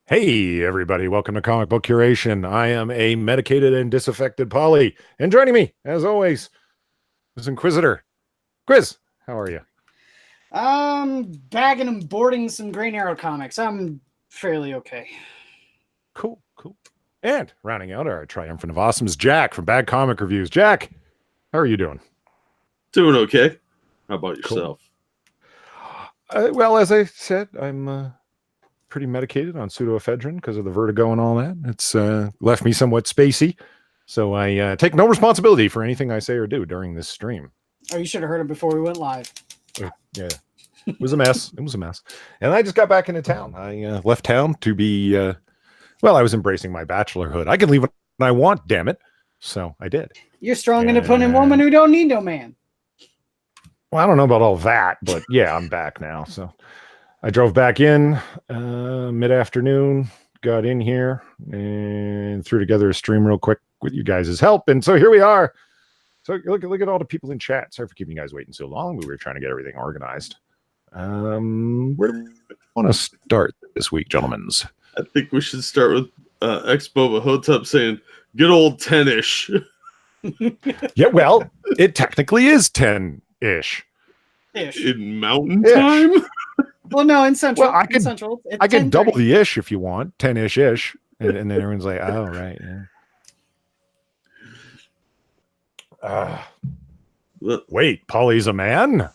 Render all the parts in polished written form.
Hey, everybody. Welcome to Comic Book Curation. I am a medicated and disaffected Polly. And joining me, as always, is Inquisitor. Quiz, how are you? Bagging and boarding some Green Arrow comics. I'm fairly okay. Cool. And rounding out our triumphant of awesome is Jack from Bad Comic Reviews. Jack, how are you doing? Doing okay. How about yourself? Cool. Well, as I said, I'm pretty medicated on pseudoephedrine because of the vertigo and all that. It's left me somewhat spacey. So I take no responsibility for anything I say or do during this stream. Oh, you should have heard it before we went live. Yeah. It was a mess. And I just got back into town. I left town to be, I was embracing my bachelorhood. I can leave when I want, damn it. So I did. You're a strong, independent woman who don't need no man. Well, I don't know about all that, but yeah, I'm back now. So I drove back in mid-afternoon, got in here, and threw together a stream real quick with you guys' help. And so here we are. So look at all the people in chat. Sorry for keeping you guys waiting so long. We were trying to get everything organized. Where do we want to start this week, gentlemen? I think we should start with Ex-Boba Hotep saying, good old 10-ish. Yeah, well, it technically is 10-ish. In mountain time? Well, no, in Central. Well, I can double the ish if you want. 10-ish. And then everyone's like, oh, right. Yeah. Wait, Polly's a man?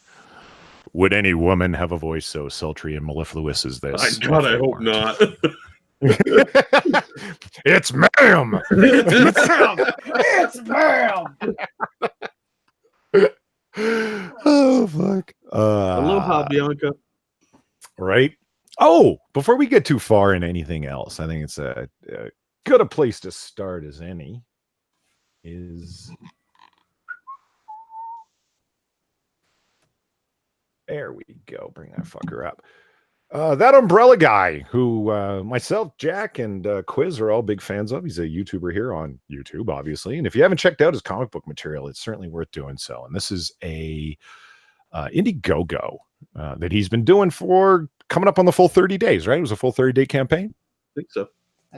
Would any woman have a voice so sultry and mellifluous as this? God, I hope not. It's ma'am. It's ma'am. Oh, fuck. Aloha, Bianca. Right? Oh, before we get too far in anything else, I think it's a good a place to start as any is... There we go. Bring that fucker up. That Umbrella Guy, who myself, Jack, and Quiz are all big fans of. He's a YouTuber here on YouTube, obviously. And if you haven't checked out his comic book material, it's certainly worth doing so. And this is a IndieGoGo that he's been doing for coming up on the full 30 days, right? It was a full 30-day campaign. I think so.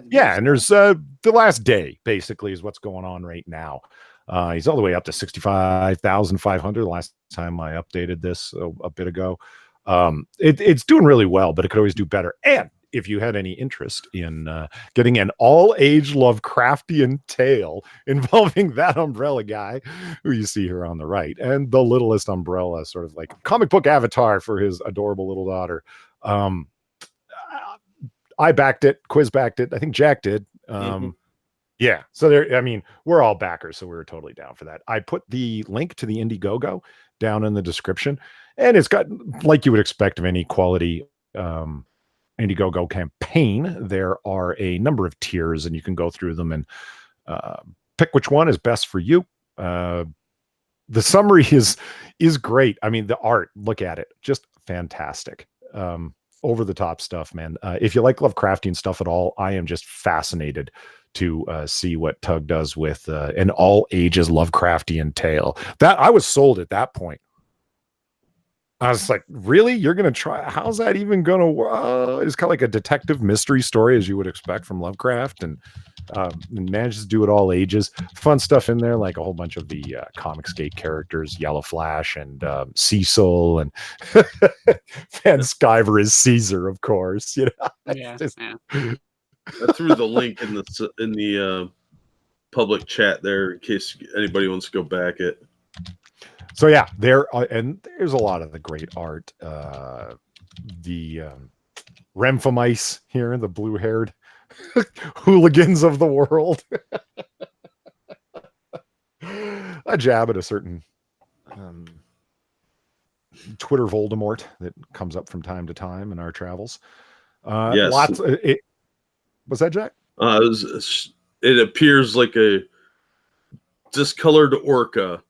Yeah, and there's the last day, basically, is what's going on right now. He's all the way up to 65,500 the last time I updated this a bit ago. It's doing really well, but it could always do better. And if you had any interest in getting an all-age Lovecraftian tale involving that Umbrella Guy, who you see here on the right, and the Littlest Umbrella, sort of like comic book avatar for his adorable little daughter. I backed it. Quiz backed it. I think Jack did. Yeah, so there. I mean, we're all backers, so we were totally down for that. I put the link to the IndieGoGo down in the description, and it's got, like you would expect of any quality IndieGoGo campaign, there are a number of tiers, and you can go through them and pick which one is best for you. The summary is great. I mean, the art, look at it, just fantastic. Over the top stuff, man. If you like Lovecraftian stuff at all, I am just fascinated to see what Tug does with an all ages Lovecraftian tale. That I was sold at that point. I was like, really? You're going to try? How's that even going to work? It's kind of like a detective mystery story, as you would expect from Lovecraft, and manages to do it all ages. Fun stuff in there, like a whole bunch of the comicsgate characters, Yellow Flash and Cecil, and Van Sciver is Caesar, of course. You know, Yeah. I threw the link in the public chat there in case anybody wants to go back it. So yeah, and there's a lot of the great art. The Remphamice here, the blue-haired hooligans of the world. A jab at a certain Twitter Voldemort that comes up from time to time in our travels. Yes. Was that Jack? It appears like a discolored orca.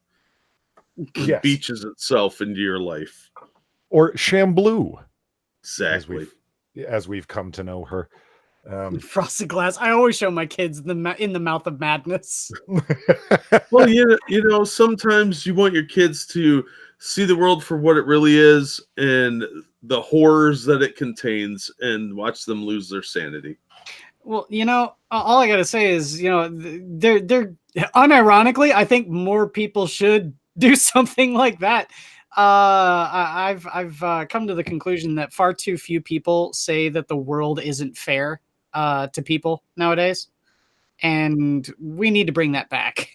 Yes. Beaches itself into your life, or Shamblu, exactly as we've come to know her. Frosted glass. I always show my kids in the mouth of madness. Well, you know, sometimes you want your kids to see the world for what it really is and the horrors that it contains, and watch them lose their sanity. Well, all I gotta say is, they're unironically, I think more people should do something like that. I've come to the conclusion that far too few people say that the world isn't fair to people nowadays, and we need to bring that back.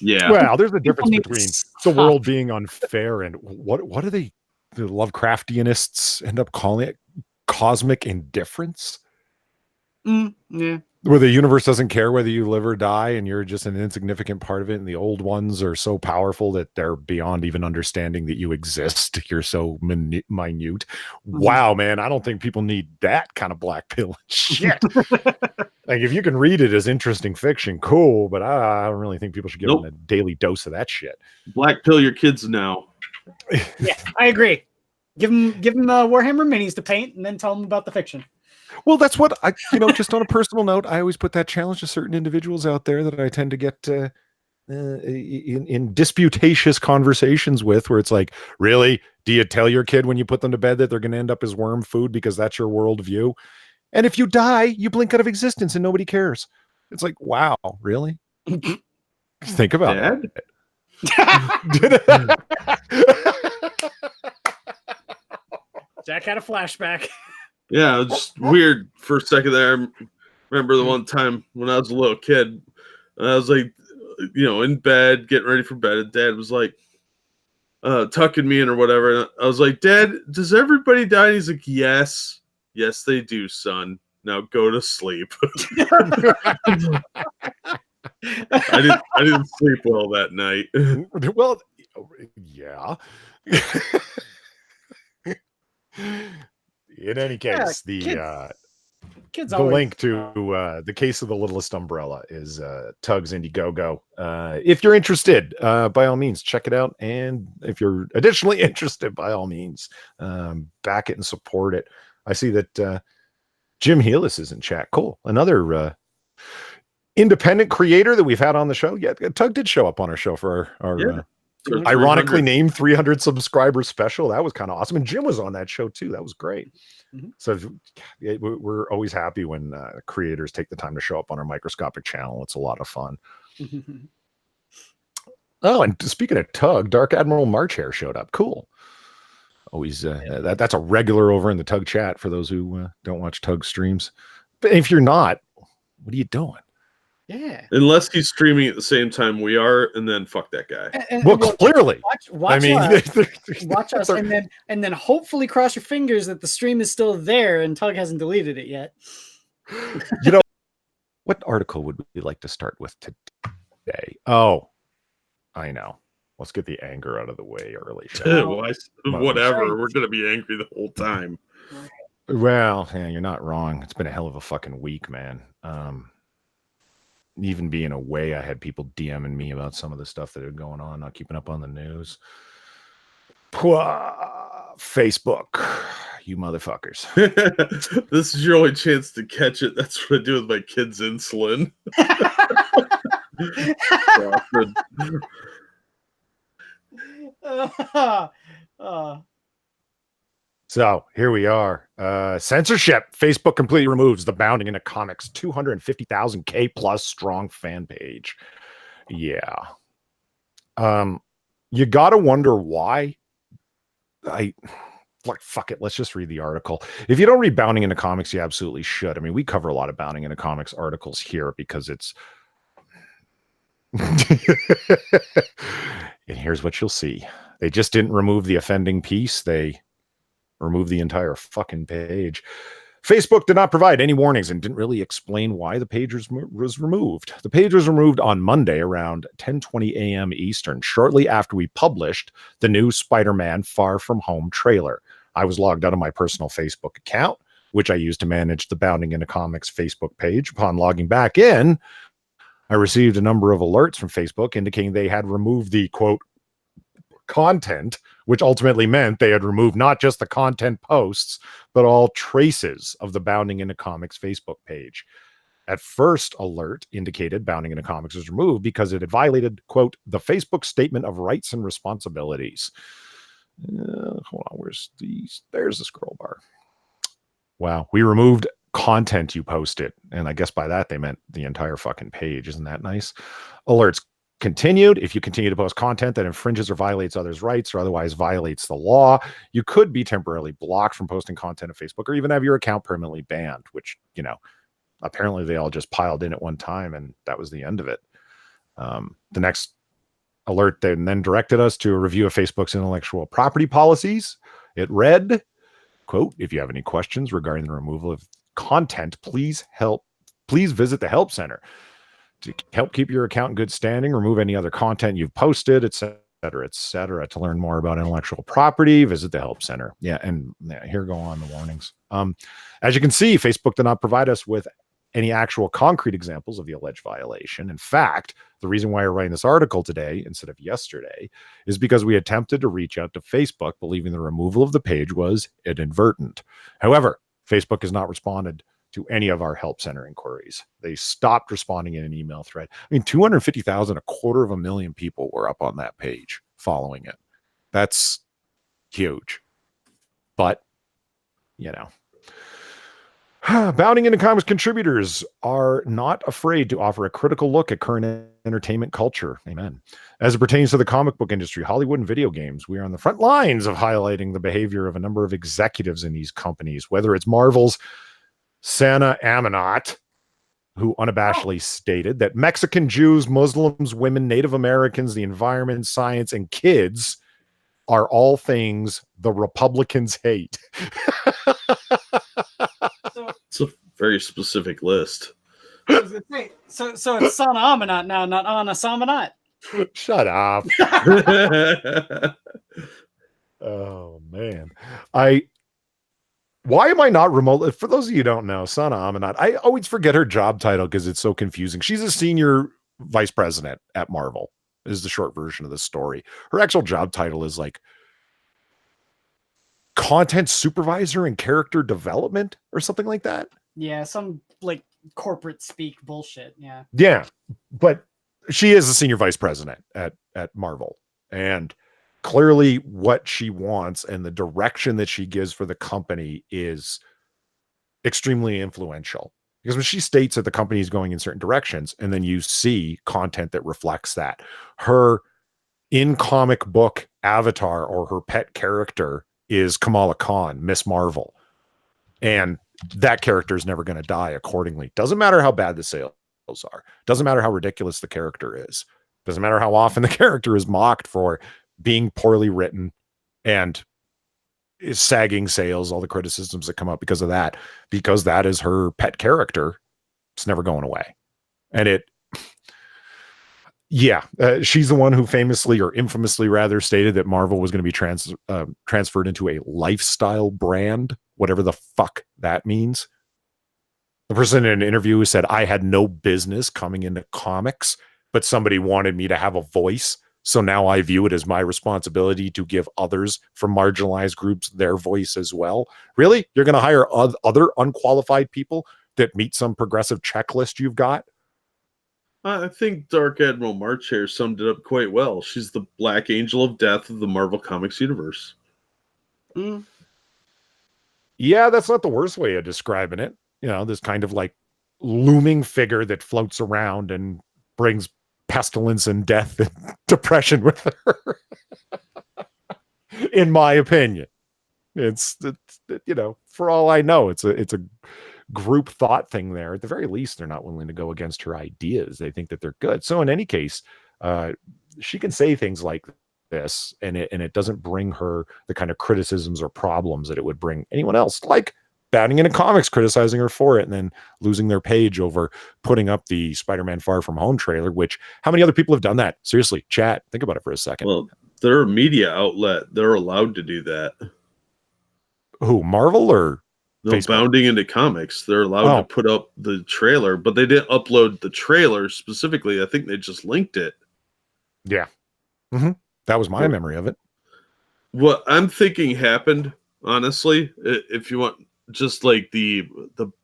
Yeah. Well, there's a difference need to between the stop. world being unfair and what do the Lovecraftianists end up calling it? Cosmic indifference? Yeah. Where the universe doesn't care whether you live or die, and you're just an insignificant part of it, and the old ones are so powerful that they're beyond even understanding that you exist. You're so minute. Wow, man, I don't think people need that kind of black pill shit. Like, if you can read it as interesting fiction, cool, but I don't really think people should give them a daily dose of that shit. Black pill your kids now. Yeah, I agree. Give them Warhammer minis to paint, and then tell them about the fiction. Well, that's what I, just on a personal note, I always put that challenge to certain individuals out there that I tend to get in disputatious conversations with, where it's like, really, do you tell your kid when you put them to bed that they're going to end up as worm food because that's your worldview? And if you die, you blink out of existence and nobody cares. It's like, wow, really? Think about Dad? That. Jack had a flashback. Yeah, it was just weird for a second there. I remember the one time when I was a little kid, and I was like, in bed, getting ready for bed, and Dad was like, tucking me in or whatever. And I was like, Dad, does everybody die? And he's like, yes, they do, son. Now go to sleep. I didn't sleep well that night. Well, yeah. In any case, kids the link to the case of the Littlest umbrella is Tug's IndieGoGo. If you're interested, by all means, check it out. And if you're additionally interested, by all means, back it and support it. I see that Jim Healis is in chat. Cool. Another independent creator that we've had on the show. Yeah, Tug did show up on our show for our ironically named 300 subscriber special. That was kind of awesome. And Jim was on that show too. That was great. Mm-hmm. So we're always happy when creators take the time to show up on our microscopic channel. It's a lot of fun. Oh, and speaking of Tug, Dark Admiral Marchhair showed up. Cool. Always that's a regular over in the Tug chat for those who don't watch Tug streams. But if you're not, what are you doing? Yeah. Unless he's streaming at the same time we are, and then fuck that guy. Well, clearly. Watch watch us, and then hopefully cross your fingers that the stream is still there and Tug hasn't deleted it yet. What article would we like to start with today? Oh, I know. Let's get the anger out of the way early. Whatever. We're going to be angry the whole time. Well, yeah, you're not wrong. It's been a hell of a fucking week, man. Even being away, I had people DMing me about some of the stuff that are going on, not keeping up on the news. Facebook, you motherfuckers. This is your only chance to catch it. That's what I do with my kids' insulin. So here we are. Censorship. Facebook completely removes the Bounding into Comics 250,000 K plus strong fan page. Yeah. You gotta wonder why. Fuck it. Let's just read the article. If you don't read Bounding into Comics, you absolutely should. I mean, we cover a lot of Bounding into Comics articles here because it's. And here's what you'll see. They just didn't remove the offending piece. They removed the entire fucking page. Facebook did not provide any warnings and didn't really explain why the page was removed. The page was removed on Monday around 10:20 a.m. Eastern, shortly after we published the new Spider-Man Far From Home trailer. I was logged out of my personal Facebook account, which I used to manage the Bounding into Comics Facebook page. Upon logging back in, I received a number of alerts from Facebook indicating they had removed the, quote, content, which ultimately meant they had removed not just the content posts, but all traces of the Bounding into Comics Facebook page. At first, alert indicated Bounding into Comics was removed because it had violated, quote, the Facebook Statement of Rights and Responsibilities. Hold on, there's the scroll bar. Wow, we removed content you posted, and I guess by that they meant the entire fucking page. Isn't that nice? Alerts continued. If you continue to post content that infringes or violates others' rights or otherwise violates the law, you could be temporarily blocked from posting content on Facebook or even have your account permanently banned, which, apparently they all just piled in at one time and that was the end of it. The next alert then directed us to a review of Facebook's intellectual property policies. It read, quote, if you have any questions regarding the removal of content, please visit the help center to help keep your account in good standing, remove any other content you've posted, etc., etc. To learn more about intellectual property, visit the help center. Here go on the warnings. As you can see, Facebook did not provide us with any actual concrete examples of the alleged violation. In fact, the reason why we're writing this article today instead of yesterday is because we attempted to reach out to Facebook, believing the removal of the page was inadvertent. However, Facebook has not responded to any of our help center inquiries. They stopped responding in an email thread. 250,000, 250,000 people were up on that page following it. That's huge. But, Bounding into Comics contributors are not afraid to offer a critical look at current entertainment culture. Amen. As it pertains to the comic book industry, Hollywood, and video games, we are on the front lines of highlighting the behavior of a number of executives in these companies, whether it's Marvel's Sana Amanat, who unabashedly stated that Mexican Jews, Muslims, women, Native Americans, the environment, science, and kids are all things the Republicans hate. It's a very specific list. So it's Sana Amanat now, not Anna Samanat. Shut up. Oh, man. Why am I not remote? For those of you who don't know, Sana Amanat, I always forget her job title because it's so confusing. She's a senior vice president at Marvel, is the short version of the story. Her actual job title is like content supervisor and character development or something like that. Yeah, some like corporate speak bullshit. Yeah. Yeah. But she is a senior vice president at Marvel. And clearly what she wants and the direction that she gives for the company is extremely influential. Because when she states that the company is going in certain directions, and then you see content that reflects that, her in comic book avatar or her pet character is Kamala Khan, Miss Marvel. And that character is never going to die accordingly. Doesn't matter how bad the sales are. Doesn't matter how ridiculous the character is. Doesn't matter how often the character is mocked for being poorly written and is sagging sales, all the criticisms that come up because of that, because that is her pet character. It's never going away. And she's the one who famously or infamously rather stated that Marvel was going to be transferred into a lifestyle brand, whatever the fuck that means. The person in an interview said, I had no business coming into comics, but somebody wanted me to have a voice. So now I view it as my responsibility to give others from marginalized groups their voice as well. Really? You're going to hire other unqualified people that meet some progressive checklist you've got? I think Dark Admiral March here summed it up quite well. She's the Black Angel of Death of the Marvel Comics universe. Mm. Yeah, that's not the worst way of describing it. This kind of like looming figure that floats around and brings pestilence and death and depression with her. In my opinion, it's for all I know, it's a group thought thing there. At the very least, they're not willing to go against her ideas. They think that they're good. So in any case, she can say things like this, and it doesn't bring her the kind of criticisms or problems that it would bring anyone else, like Bounding into Comics criticizing her for it and then losing their page over putting up the Spider-Man Far From Home trailer, which how many other people have done that? Seriously, chat, think about it for a second. Well, they're a media outlet. They're allowed to do that. Who, Marvel or No, Facebook? Bounding into Comics. They're allowed to put up the trailer, but they didn't upload the trailer specifically. I think they just linked it. Yeah. Mm-hmm. That was my memory of it. What I'm thinking happened, honestly, if you want just like the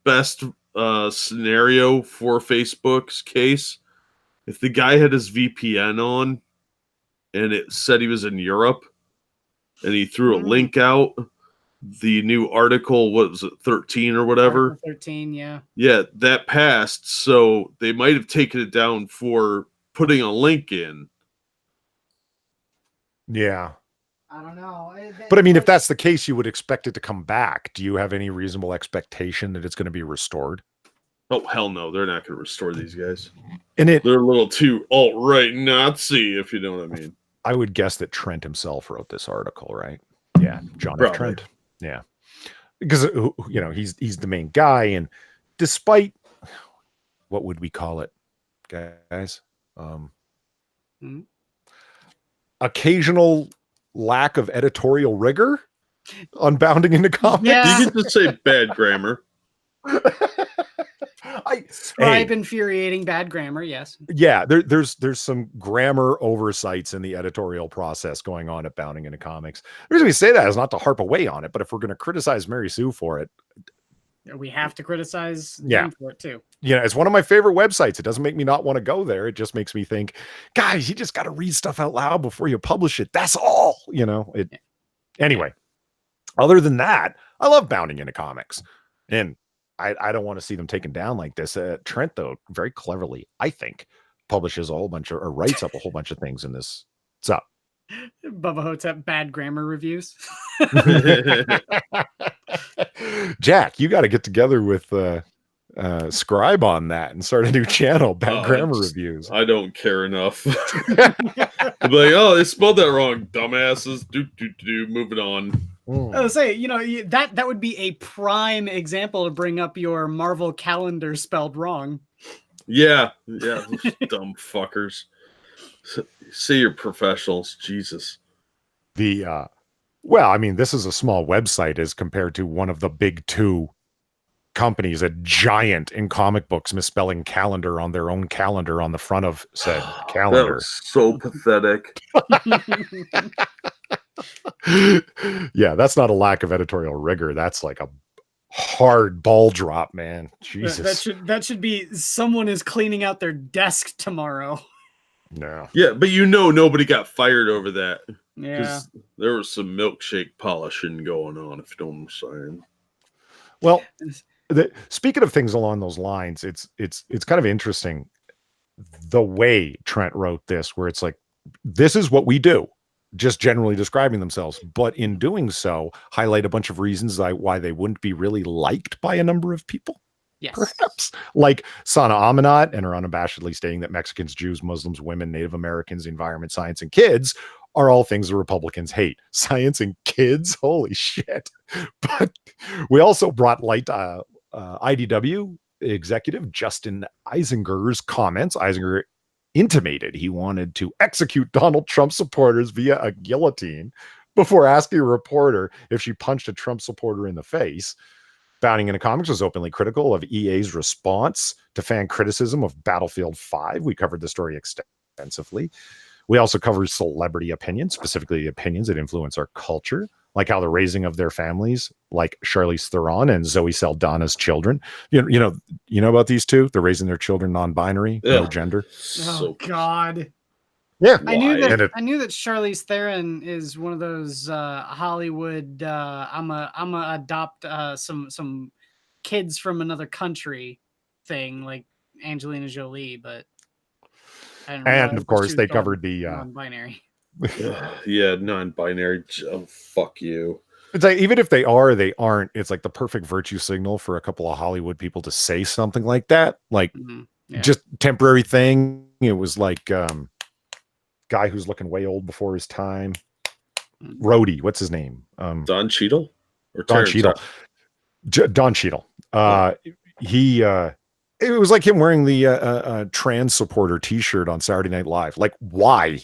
best scenario for Facebook's case, if the guy had his VPN on and it said he was in Europe and he threw a link out. The new article, what was it, 13 or whatever? Article 13, yeah. Yeah, that passed, so they might have taken it down for putting a link in. Yeah. I don't know. But I mean, if that's the case, you would expect it to come back. Do you have any reasonable expectation that it's going to be restored? Oh, hell no. They're not going to restore these guys. And they're a little too alt-right Nazi, if you know what I mean. I would guess that Trent himself wrote this article, right? Yeah, John F. Trent. Yeah. Because, you know, he's the main guy. And despite, what would we call it, guys? Occasional lack of editorial rigor on bounding into comics. Yeah. You can just say bad grammar. Infuriating bad grammar, yes. Yeah, there's some grammar oversights in the editorial process going on at Bounding Into Comics. The reason we say that is not to harp away on it, but if we're going to criticize Mary Sue for it, we have to criticize them for it too. Yeah, it's one of my favorite websites. It doesn't make me not want to go there. It just makes me think, guys, you just got to read stuff out loud before you publish it. That's all, you know. Anyway, other than that, I love Bounding Into Comics, and I don't want to see them taken down like this. Trent, though, very cleverly, I think, publishes a whole bunch of, or writes up a whole bunch of things in this. What's up? Bubba Hotep bad grammar reviews. Jack, you got to get together with Scribe on that and start a new channel, bad grammar reviews. I don't care enough. Like, oh, they spelled that wrong, dumbasses. Moving on. I was saying, you know, that would be a prime example to bring up your Marvel calendar spelled wrong. Yeah, dumb fuckers. See your professionals, Jesus. Well, I mean, this is a small website as compared to one of the big two companies, a giant in comic books, misspelling calendar on their own calendar on the front of said calendar. That was so pathetic. Yeah, that's not a lack of editorial rigor. That's like a hard ball drop, man. Jesus. That should be someone is cleaning out their desk tomorrow. No. Yeah, but you know nobody got fired over that. Yeah. There was some milkshake polishing going on, if you know what I'm saying. Well, speaking of things along those lines, it's kind of interesting the way Trent wrote this, where it's like, this is what we do, just generally describing themselves, but in doing so, highlight a bunch of reasons why they wouldn't be really liked by a number of people. Yes. Perhaps like Sana Amanat and her unabashedly stating that Mexicans, Jews, Muslims, women, Native Americans, the environment, science, and kids are all things the Republicans hate. Science and kids, holy shit. But we also brought light IDW executive Justin Eisinger's comments. Eisinger intimated he wanted to execute Donald Trump supporters via a guillotine before asking a reporter if she punched a Trump supporter in the face. Bounding Into Comics was openly critical of EA's response to fan criticism of Battlefield 5. We covered the story extensively. We also covered celebrity opinions, specifically opinions that influence our culture, like how the raising of their families, like Charlize Theron and Zoe Saldana's children. You know about these two? They're raising their children non-binary, no gender. Oh God. Yeah, I knew that Charlize Theron is one of those Hollywood. I'm a adopt some kids from another country thing, like Angelina Jolie, but. And of course, they covered the non-binary. Yeah, non-binary. Oh, fuck you. It's like, even if they are, they aren't. It's like the perfect virtue signal for a couple of Hollywood people to say something like that, like just temporary thing. It was like guy who's looking way old before his time. Rhodey, what's his name? Don Cheadle or Don Cheadle. Don Cheadle. It was like him wearing the trans supporter T-shirt on Saturday Night Live. Like, why?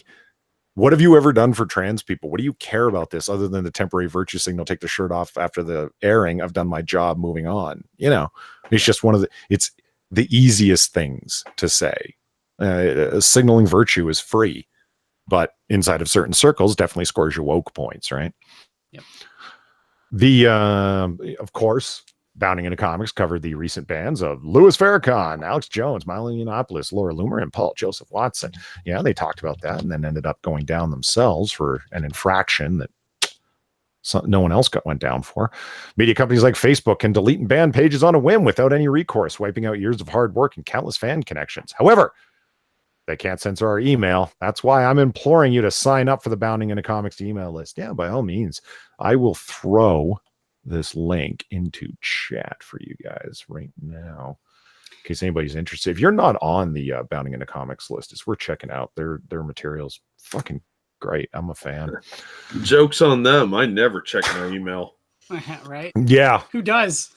What have you ever done for trans people? What do you care about this other than the temporary virtue signal? Take the shirt off after the airing. I've done my job. Moving on. You know, it's just it's the easiest things to say. Signaling virtue is free, but inside of certain circles, definitely scores your woke points, right? Yep. Of course, Bounding Into Comics covered the recent bans of Louis Farrakhan, Alex Jones, Milo Yiannopoulos, Laura Loomer, and Paul Joseph Watson. Yeah, they talked about that and then ended up going down themselves for an infraction that no one else went down for. Media companies like Facebook can delete and ban pages on a whim without any recourse, wiping out years of hard work and countless fan connections. However, they can't censor our email. That's why I'm imploring you to sign up for the Bounding into Comics email list. Yeah, by all means. I will throw this link into chat for you guys right now, in case anybody's interested. If you're not on the Bounding into Comics list, it's worth checking out. Their materials fucking great. I'm a fan. Joke's on them. I never check my email. Right? Yeah. Who does?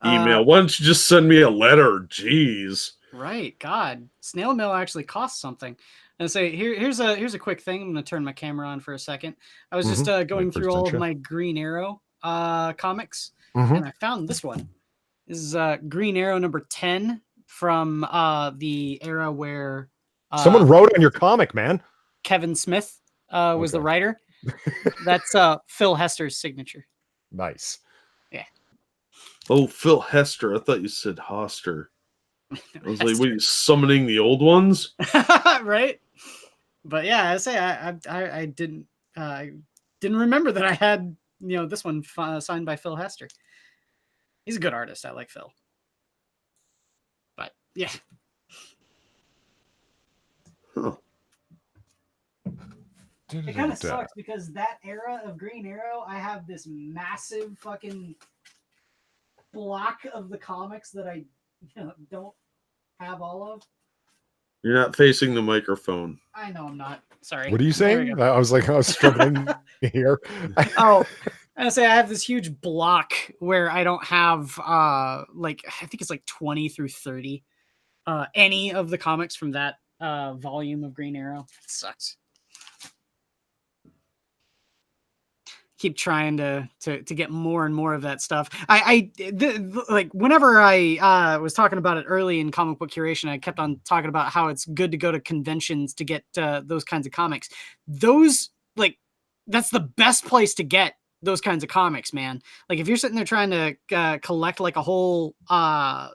Email. Why don't you just send me a letter? Jeez. Right. God, snail mail actually costs something. And say here's a quick thing. I'm going to turn my camera on for a second. I was just going through all of my Green Arrow comics, and I found this one. This is Green Arrow number 10 from the era where someone wrote on your comic, man. Kevin Smith was the writer. That's Phil Hester's signature. Nice. Yeah. Oh, Phil Hester. I thought you said Hoster. I was like, wait, summoning the old ones? Right. But yeah, I say I didn't remember that I had this one signed by Phil Hester. He's a good artist. I like Phil. But yeah. Huh. It kind of sucks because that era of Green Arrow, I have this massive fucking block of the comics that I don't have all of. You're not facing the microphone. I know I'm not. Sorry. What are you saying? I was struggling here. Oh, I say I have this huge block where I don't have I think it's like 20 through 30 any of the comics from that volume of Green Arrow. It sucks. Keep trying to get more and more of that stuff. Whenever I was talking about it early in comic book curation, I kept on talking about how it's good to go to conventions to get those kinds of comics. Those that's the best place to get those kinds of comics, man. Like if you're sitting there trying to collect like a whole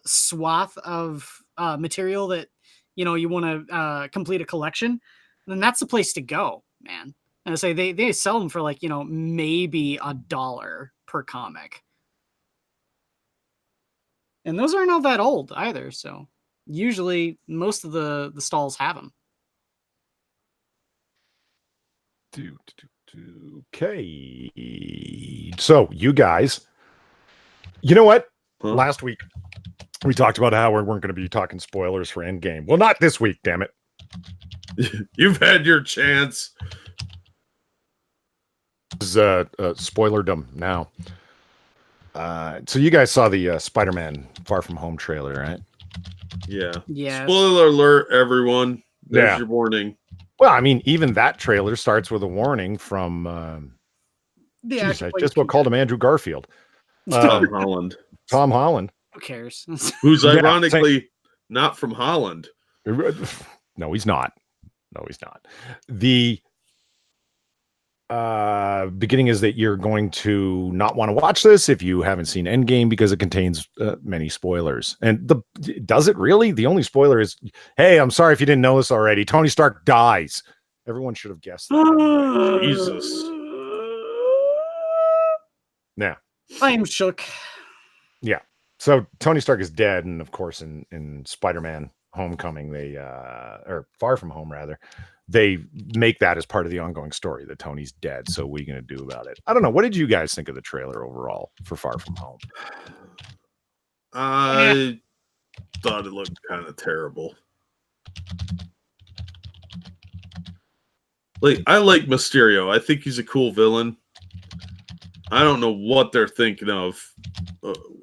swath of material that you want to complete a collection, then that's the place to go, man. And I say they sell them for maybe $1 per comic. And those aren't all that old either. So usually most of the stalls have them. Okay. So you guys, you know what? Huh? Last week we talked about how we weren't going to be talking spoilers for Endgame. Well, not this week, damn it. You've had your chance. This is spoilerdom now. So you guys saw the Spider-Man Far From Home trailer, right? Yeah. Yeah. Spoiler alert, everyone. There's your warning. Well, I mean, even that trailer starts with a warning from I just about called him Andrew Garfield. Tom Holland. Tom Holland. Who cares? Who's ironically not from Holland. No, he's not. The beginning is that you're going to not want to watch this if you haven't seen Endgame because it contains many spoilers. And does it really? The only spoiler is, hey, I'm sorry if you didn't know this already. Tony Stark dies. Everyone should have guessed that. Jesus. Yeah. I am shook. Yeah. So Tony Stark is dead, and of course in Spider-Man Homecoming, they or Far From Home rather, they make that as part of the ongoing story that Tony's dead. So what are you going to do about it? I don't know. What did you guys think of the trailer overall for Far From Home? I thought it looked kind of terrible. I like Mysterio. I think he's a cool villain. I don't know what they're thinking of,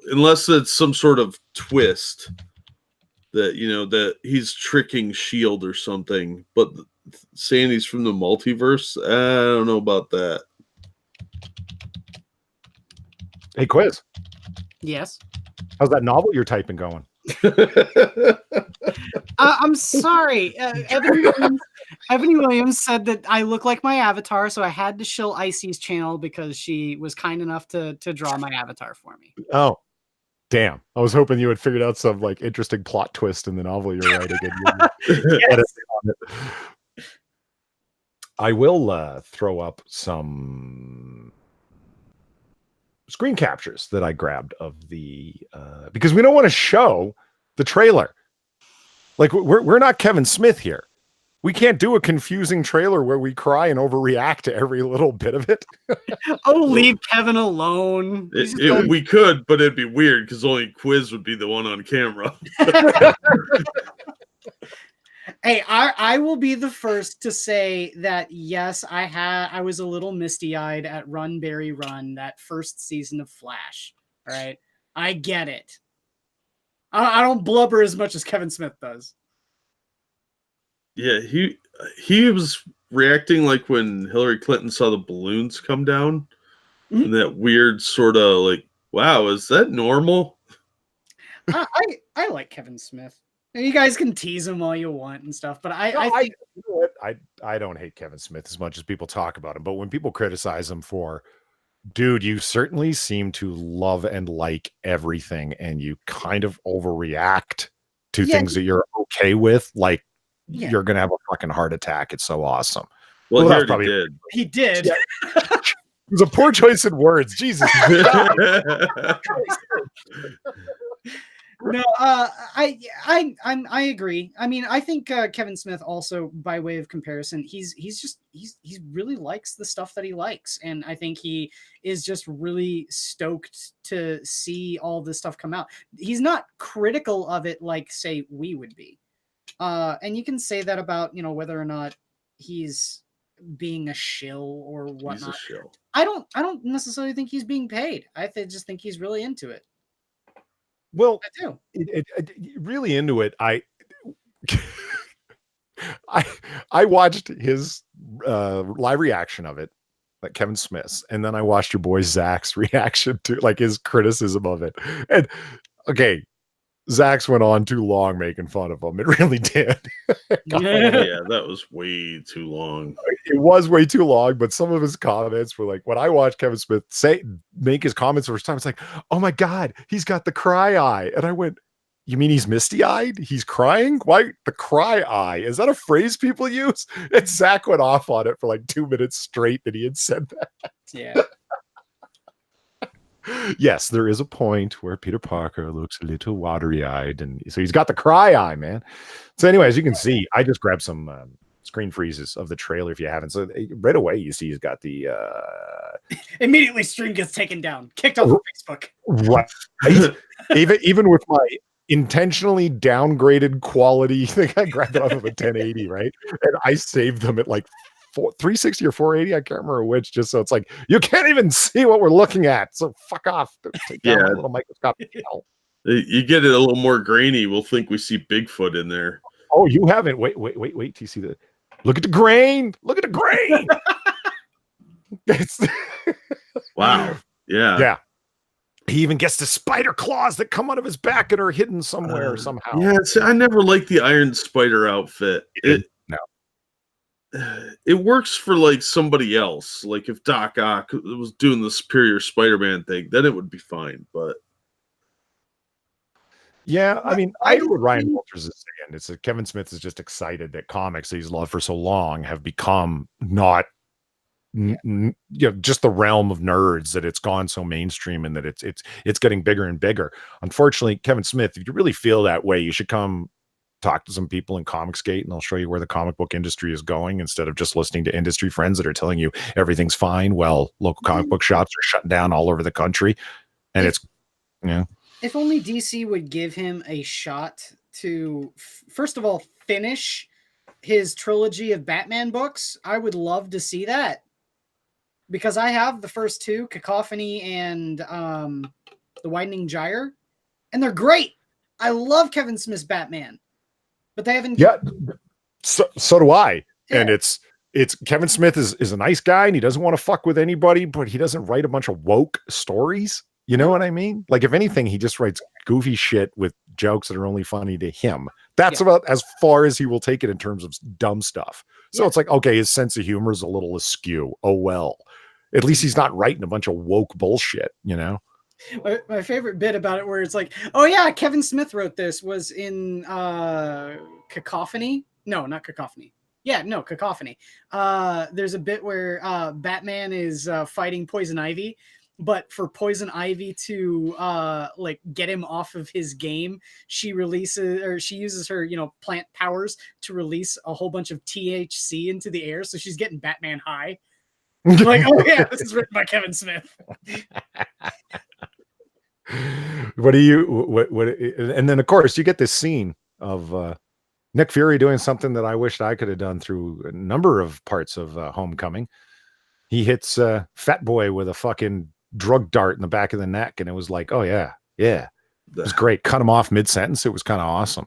unless it's some sort of twist that that he's tricking S.H.I.E.L.D. or something. But saying he's from the multiverse, I don't know about that. Hey, Quiz. Yes. How's that novel you're typing going? I'm sorry. Ebony Williams said that I look like my avatar, so I had to shill Icy's channel because she was kind enough to draw my avatar for me. Oh, damn. I was hoping you had figured out some interesting plot twist in the novel you're writing. I will throw up some screen captures that I grabbed of the because we don't want to show the trailer. Like we're not Kevin Smith here. We can't do a confusing trailer where we cry and overreact to every little bit of it. Oh, leave Kevin alone. We could, but it'd be weird because only Quiz would be the one on camera. Hey, I will be the first to say that yes, I was a little misty-eyed at Run Barry Run, that first season of Flash. All right, I get it. I don't blubber as much as Kevin Smith does. Yeah, he was reacting like when Hillary Clinton saw the balloons come down, and that weird sort of like, wow, is that normal? I like Kevin Smith. And you guys can tease him all you want and stuff, but I think you know what? I don't hate Kevin Smith as much as people talk about him, but when people criticize him for, dude, you certainly seem to love and like everything, and you kind of overreact to things that you're okay with, like you're gonna have a fucking heart attack. It's so awesome. Well, he already did. He did. Yeah. It was a poor choice in words. Jesus. No, I agree. I mean, I think Kevin Smith also, by way of comparison, he really likes the stuff that he likes, and I think he is just really stoked to see all this stuff come out. He's not critical of it like, say, we would be, and you can say that about whether or not he's being a shill or whatnot. He's a shill. I don't necessarily think he's being paid. I just think he's really into it. Well, I do. Really into it. I watched his live reaction of it, like Kevin Smith's, and then I watched your boy Zach's reaction to like his criticism of it. And okay, Zach's went on too long making fun of him. It really did. Yeah, that was way too long. It was way too long, but some of his comments were like, when I watched Kevin Smith make his comments the first time, it's like, oh my God, he's got the cry eye. And I went, you mean he's misty-eyed? He's crying? Why the cry eye? Is that a phrase people use? And Zach went off on it for like 2 minutes straight that he had said that. Yeah. Yes, there is a point where Peter Parker looks a little watery-eyed, and so he's got the cry eye, man. So anyway, as you can see, I just grabbed some screen freezes of the trailer if you haven't. So right away, you see he's got the immediately stream gets taken down, kicked off of Facebook. Right. even with my intentionally downgraded quality thing, I grabbed it off of a 1080, right? And I saved them at like 360 or 480, I can't remember which, just so it's like you can't even see what we're looking at, so fuck off. Take down my little microscopic hell. You get it a little more grainy, we'll think we see Bigfoot in there. Oh, you haven't. Wait till you see the look at the grain. Look at the grain. Wow. Yeah. He even gets the spider claws that come out of his back and are hidden somewhere somehow. Yeah, I never liked the Iron Spider outfit. It works for like somebody else. Like if Doc Ock was doing the Superior Spider-Man thing, then it would be fine. But yeah, I mean, I know what Ryan Walters is saying. It's that Kevin Smith is just excited that comics that he's loved for so long have become not just the realm of nerds, that it's gone so mainstream and that it's getting bigger and bigger. Unfortunately, Kevin Smith, if you really feel that way, you should come talk to some people in comicsgate and they'll show you where the comic book industry is going, instead of just listening to industry friends that are telling you everything's fine. Well, local comic book shops are shutting down all over the country, and it's if only DC would give him a shot to first of all finish his trilogy of Batman books. I would love to see that, because I have the first two, Cacophony and The Widening Gyre, and they're great. I love Kevin Smith's Batman. But they haven't. Yeah, so do I. Yeah. And it's Kevin Smith is a nice guy and he doesn't want to fuck with anybody, but he doesn't write a bunch of woke stories. You know what I mean? Like, if anything, he just writes goofy shit with jokes that are only funny to him. That's about as far as he will take it in terms of dumb stuff. So it's like, okay, his sense of humor is a little askew. Oh well, at least he's not writing a bunch of woke bullshit. My favorite bit about it, where it's like, oh yeah, Kevin Smith wrote this, was in Cacophony. No, not Cacophony. Yeah, no, Cacophony. There's a bit where Batman is fighting Poison Ivy, but for Poison Ivy to like get him off of his game, she uses her, plant powers to release a whole bunch of THC into the air, so she's getting Batman high. Like, oh yeah, this is written by Kevin Smith. What and then of course you get this scene of Nick Fury doing something that I wished I could have done through a number of parts of Homecoming. He hits Fat Boy with a fucking drug dart in the back of the neck, and it was like, oh yeah, it was great. Cut him off mid-sentence. It was kind of awesome.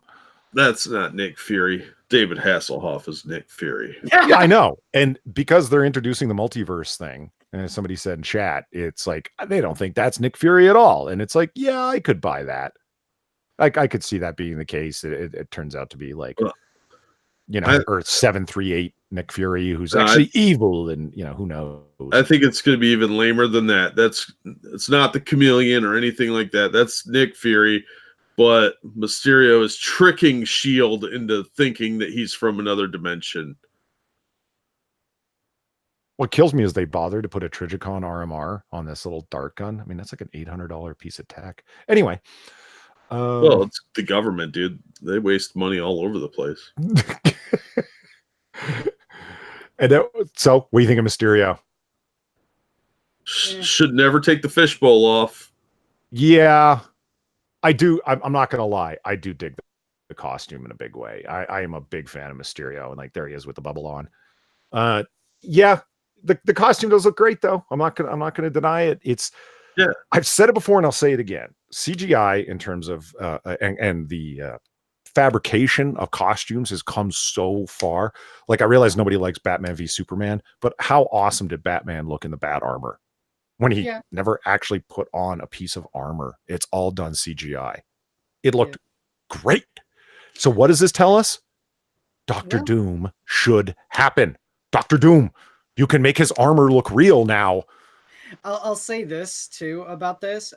That's not Nick Fury. David Hasselhoff is Nick Fury. Yeah, I know. And because they're introducing the multiverse thing, and as somebody said in chat, it's like they don't think that's Nick Fury at all. And it's like, yeah, I could buy that. I could see that being the case. It turns out to be like, Earth 738 Nick Fury, who's actually evil, and who knows. I think it's going to be even lamer than that. It's not the Chameleon or anything like that. That's Nick Fury, but Mysterio is tricking S.H.I.E.L.D. into thinking that he's from another dimension. What kills me is they bothered to put a Trigicon RMR on this little dart gun. I mean, that's like an $800 piece of tech. Anyway. Well, it's the government, dude. They waste money all over the place. So, what do you think of Mysterio? Should never take the fishbowl off. Yeah, I do. I'm not going to lie. I do dig the costume in a big way. I am a big fan of Mysterio, and like there he is with the bubble on. Yeah, the costume does look great, though. I'm not gonna deny it. Yeah, I've said it before and I'll say it again. CGI in terms of and the fabrication of costumes has come so far. Like I realize nobody likes Batman v Superman, but how awesome did Batman look in the bat armor when he never actually put on a piece of armor? It's all done CGI. It looked great. So what does this tell us? Dr. Doom should happen. Dr. Doom, you can make his armor look real now. I'll say this too about this.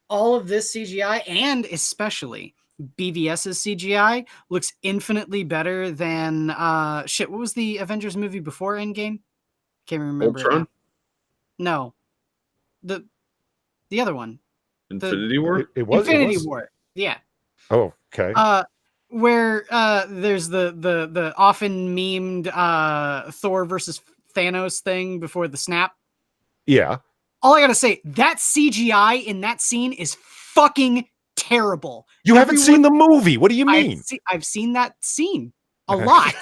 All of this CGI, and especially BVS's CGI, looks infinitely better than what was the Avengers movie before Endgame? Can't remember. Ultron? No. The other one. Infinity War? It was Infinity War. Yeah. Oh, okay. Where there's the often memed Thor versus Thanos thing before the snap. Yeah. All I gotta say, that CGI in that scene is fucking terrible. You haven't seen the movie. What do you mean? I've seen that scene a lot.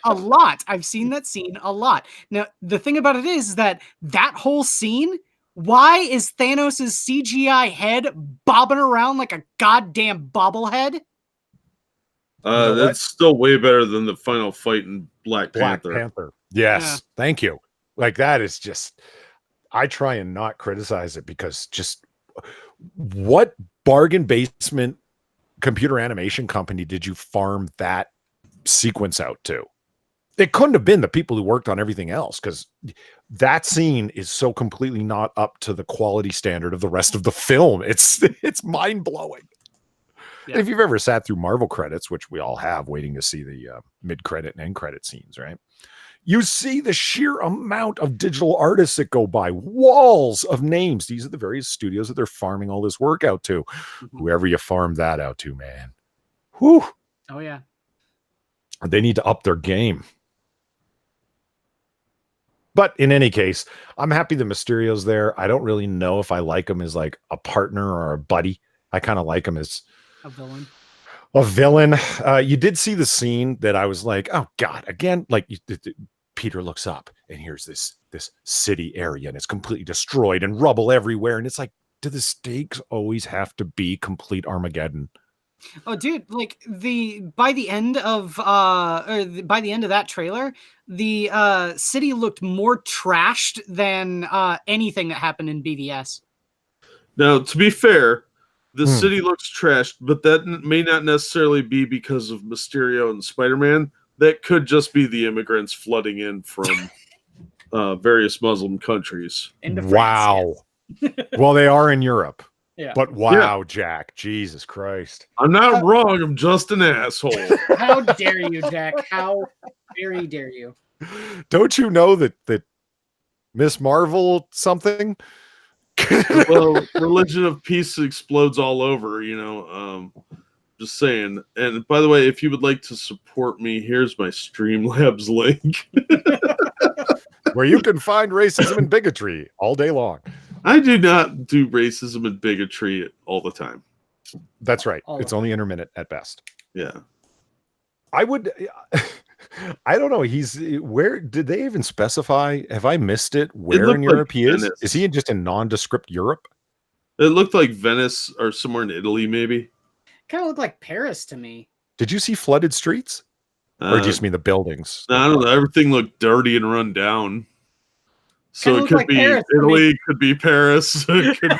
A lot. I've seen that scene a lot. Now, the thing about it is that whole scene, why is Thanos' CGI head bobbing around like a goddamn bobblehead? That's still way better than the final fight in Black Panther. Yes. Yeah. Thank you. Like that is just... I try and not criticize it because just what bargain basement computer animation company did you farm that sequence out to? It couldn't have been the people who worked on everything else, because that scene is so completely not up to the quality standard of the rest of the film. It's mind-blowing. Yeah. If you've ever sat through Marvel credits, which we all have, waiting to see the mid-credit and end-credit scenes, right? You see the sheer amount of digital artists that go by, walls of names. These are the various studios that they're farming all this work out to. Mm-hmm. Whoever you farm that out to, man. Whew. Oh, yeah. They need to up their game. But in any case, I'm happy the Mysterio's there. I don't really know if I like him as like a partner or a buddy. I kind of like him as a villain. A villain. You did see the scene that I was like, oh God, again, like Peter looks up and here's this city area and it's completely destroyed and rubble everywhere. And it's like, do the stakes always have to be complete Armageddon? Oh, dude, like by the end of that trailer, the city looked more trashed than anything that happened in BVS. Now, to be fair, the city looks trashed, but that may not necessarily be because of Mysterio and Spider-Man. That could just be the immigrants flooding in from various Muslim countries. Wow. Yes. Well, they are in Europe. Yeah. But wow, Jack, Jesus Christ. I'm not wrong. I'm just an asshole. How dare you, Jack? How very dare you. Don't you know that Miss Marvel something? Well, religion of peace explodes all over, just saying. And by the way, if you would like to support me, here's my Streamlabs link. Where you can find racism and bigotry all day long. I do not do racism and bigotry all the time. That's right. It's only intermittent at best. Yeah. I would, I don't know. Where did they even specify? Have I missed it? Where in Europe he is? Venice. Is he just in nondescript Europe? It looked like Venice or somewhere in Italy, maybe. Kind of looked like Paris to me. Did you see flooded streets? Or do you just mean the buildings? No, I don't know. Everything looked dirty and run down. So it could like be Paris Italy, it could be Paris. It could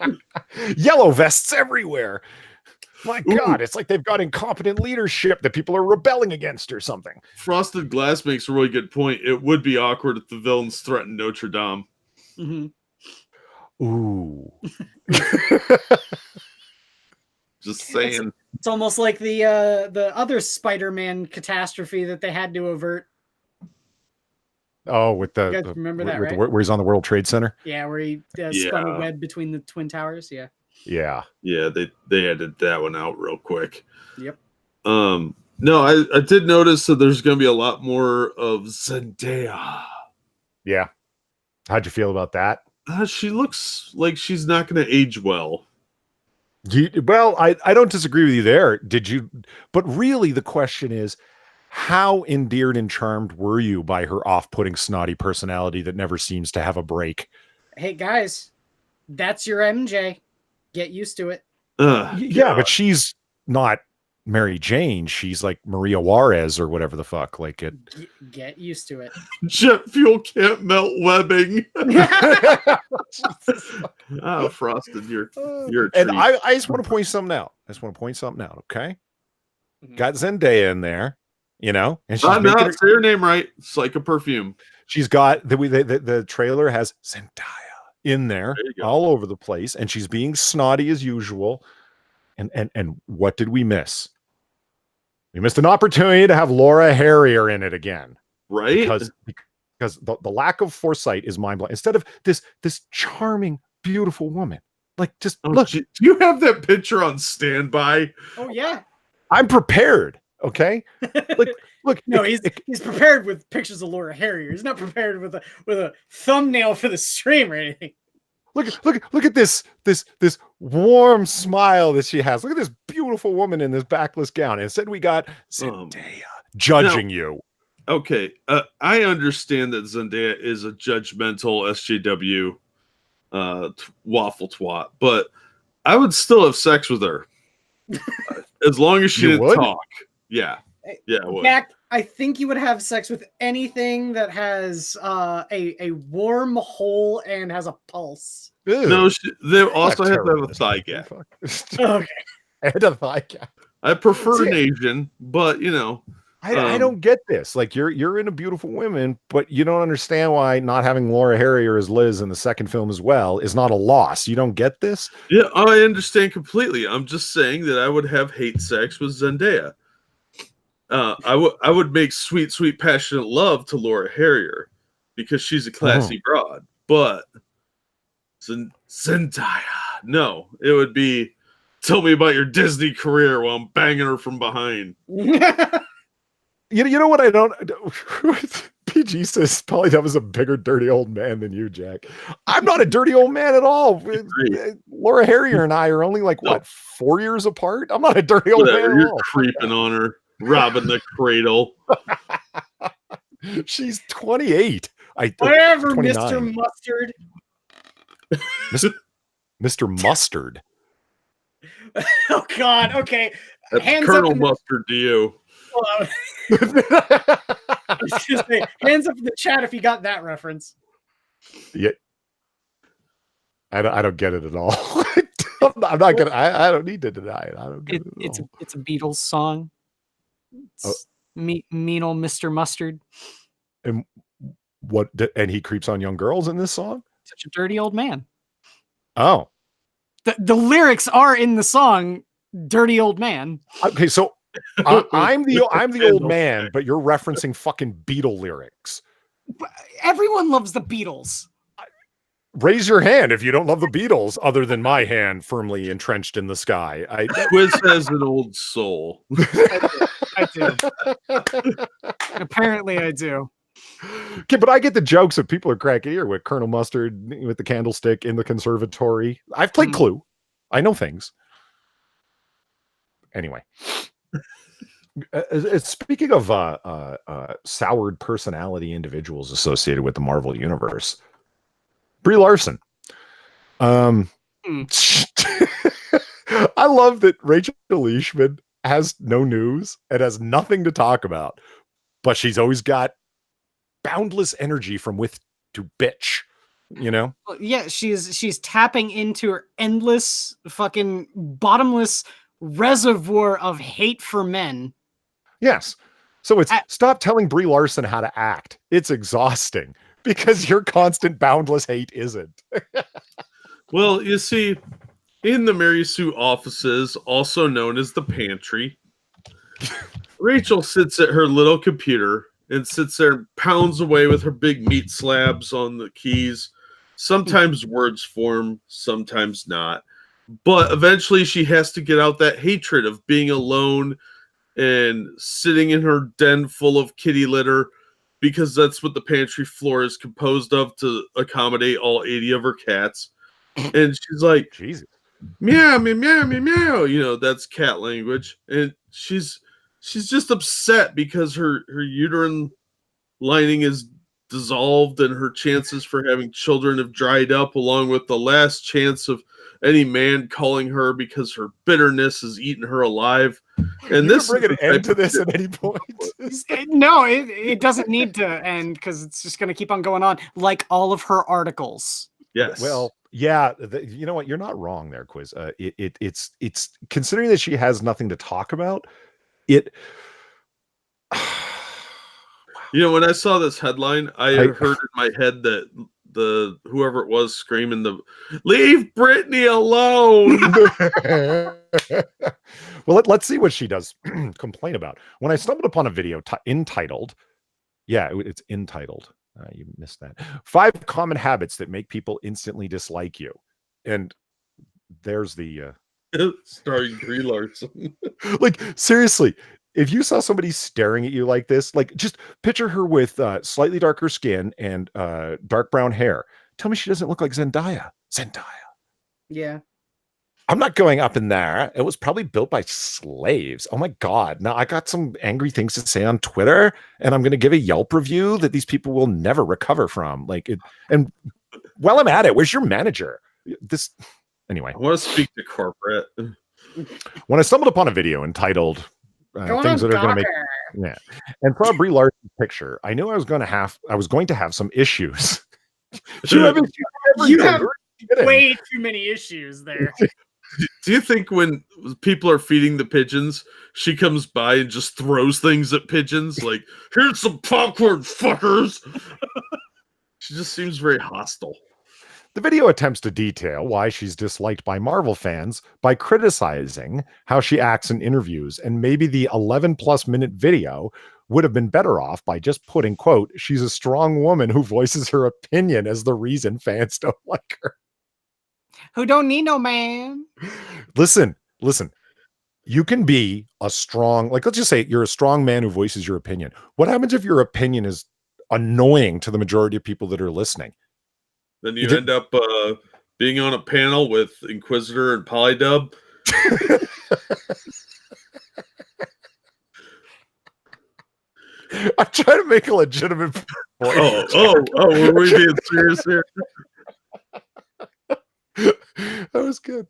be yellow vests everywhere. My God, it's like they've got incompetent leadership that people are rebelling against or something. Frosted Glass makes a really good point. It would be awkward if the villains threatened Notre Dame. Mm-hmm. Ooh. Just saying. It's almost like the other Spider-Man catastrophe that they had to avert. Oh, with you guys remember that, right? Where he's on the World Trade Center? Yeah, where he spun a web between the Twin Towers. Yeah. Yeah. Yeah, they edited that one out real quick. Yep. No, I did notice that there's going to be a lot more of Zendaya. Yeah. How'd you feel about that? She looks like she's not going to age well. Well, I don't disagree with you there. Did you? But really, the question is, how endeared and charmed were you by her off-putting, snotty personality that never seems to have a break? Hey, guys, that's your MJ. Get used to it. Yeah, but she's not Mary Jane. She's like Maria Juarez or whatever the fuck. Like it. Get used to it. Jet fuel can't melt webbing. Frosted, you're a and treat. I just want to point something out. Okay, got Zendaya in there, and she's not say her name right. It's like a perfume. She's got the trailer has Zendaya in there all over the place, and she's being snotty as usual. And what did we miss? We missed an opportunity to have Laura Harrier in it again, right? Because the lack of foresight is mind-blowing. Instead of this charming, beautiful woman, like just look. Do you have that picture on standby? Oh yeah, I'm prepared. Okay, look. No, he's prepared with pictures of Laura Harrier. He's not prepared with a thumbnail for the stream or anything. Look at this warm smile that she has. Look at this beautiful woman in this backless gown. Instead, we got Zendaya judging you. Okay, I understand that Zendaya is a judgmental SJW waffle twat, but I would still have sex with her as long as she didn't talk. Yeah, I would. Jack, I think you would have sex with anything that has a warm hole and has a pulse. Ew. No, they also have to have a thigh gap. Okay. And a thigh gap. I prefer an Asian, but I don't get this. Like you're into beautiful women, but you don't understand why not having Laura Harrier as Liz in the second film as well is not a loss. You don't get this? Yeah, I understand completely. I'm just saying that I would have hate sex with Zendaya. I would make sweet, sweet, passionate love to Laura Harrier because she's a classy broad. But Zendaya, no, it would be tell me about your Disney career while I'm banging her from behind. You know what I don't. PG says Polydub is a bigger dirty old man than you, Jack. I'm not a dirty old man at all. Laura Harrier and I are only like 4 years apart. I'm not a dirty old man at You're all. Creeping on her, robbing the cradle. She's 28. Whatever, Mr. Mustard. Mr. Mustard. Oh God. Okay. That's Colonel Mustard to you. Hands up in the chat if you got that reference. Yeah, I don't get it at all. I'm not gonna. I don't need to deny it. I don't get it at all. It's a Beatles song. Mean old Mr. Mustard. And what? And he creeps on young girls in this song. Such a dirty old man. Oh, the lyrics are in the song "Dirty Old Man." Okay, so I'm the old man, but you're referencing fucking Beatle lyrics. But everyone loves the Beatles. Raise your hand if you don't love the Beatles, other than my hand firmly entrenched in the sky. Quiz has an old soul. I do. Apparently, I do. Okay, but I get the jokes that people are cracking here with Colonel Mustard with the candlestick in the conservatory. I've played Clue. I know things. Anyway, speaking of soured personality individuals associated with the Marvel Universe, Brie Larson. I love that Rachel Leishman has no news and has nothing to talk about, but she's always got boundless energy from with to bitch, you know? Well, yeah, she's tapping into her endless fucking bottomless reservoir of hate for men. Yes. So it's stop telling Brie Larson how to act. It's exhausting because your constant boundless hate isn't. Well, you see, in the Mary Sue offices, also known as the pantry, Rachel sits at her little computer and sits there and pounds away with her big meat slabs on the keys. Sometimes words form, sometimes not. But eventually she has to get out that hatred of being alone and sitting in her den full of kitty litter, because that's what the pantry floor is composed of to accommodate all 80 of her cats. And she's like, Jesus. Meow, meow, meow, meow, meow. You know, that's cat language. And she's just upset because her uterine lining is dissolved and her chances for having children have dried up, along with the last chance of any man calling her because her bitterness has eaten her alive. And this bring an end to this at any point. No, it doesn't need to end because it's just going to keep on going on, like all of her articles. Yes. Well, yeah, you know what? You're not wrong there, Quiz. It's considering that she has nothing to talk about. It. You know, when I saw this headline, I heard in my head that the whoever it was screaming "Leave Britney alone." Well, let's see what she does complain about. When I stumbled upon a video entitled, it's entitled. You missed that. 5 common habits that make people instantly dislike you, and there's the starring Brie Larson. Like, seriously. If you saw somebody staring at you like this, like, just picture her with slightly darker skin and dark brown hair. Tell me she doesn't look like Zendaya. Yeah. I'm not going up in there. It was probably built by slaves. Oh my God. Now I got some angry things to say on Twitter, and I'm going to give a Yelp review that these people will never recover from. Like it. And while I'm at it, where's your manager? Anyway. I want to speak to corporate. When I stumbled upon a video entitled things that are going to make, and saw Brie Larson's picture, I knew I was going to have some issues. You have way too many issues there. Do you think when people are feeding the pigeons, she comes by and just throws things at pigeons? Like, here's some popcorn, fuckers. She just seems very hostile. The video attempts to detail why she's disliked by Marvel fans by criticizing how she acts in interviews, and maybe the 11+ minute video would have been better off by just putting, quote, "She's a strong woman who voices her opinion" as the reason fans don't like her. Who don't need no man. Listen. You can be a strong, like, let's just say you're a strong man who voices your opinion. What happens if your opinion is annoying to the majority of people that are listening? Then you end up being on a panel with Inquisitor and Polydub. I'm trying to make a legitimate point. Were we being serious here? That was good.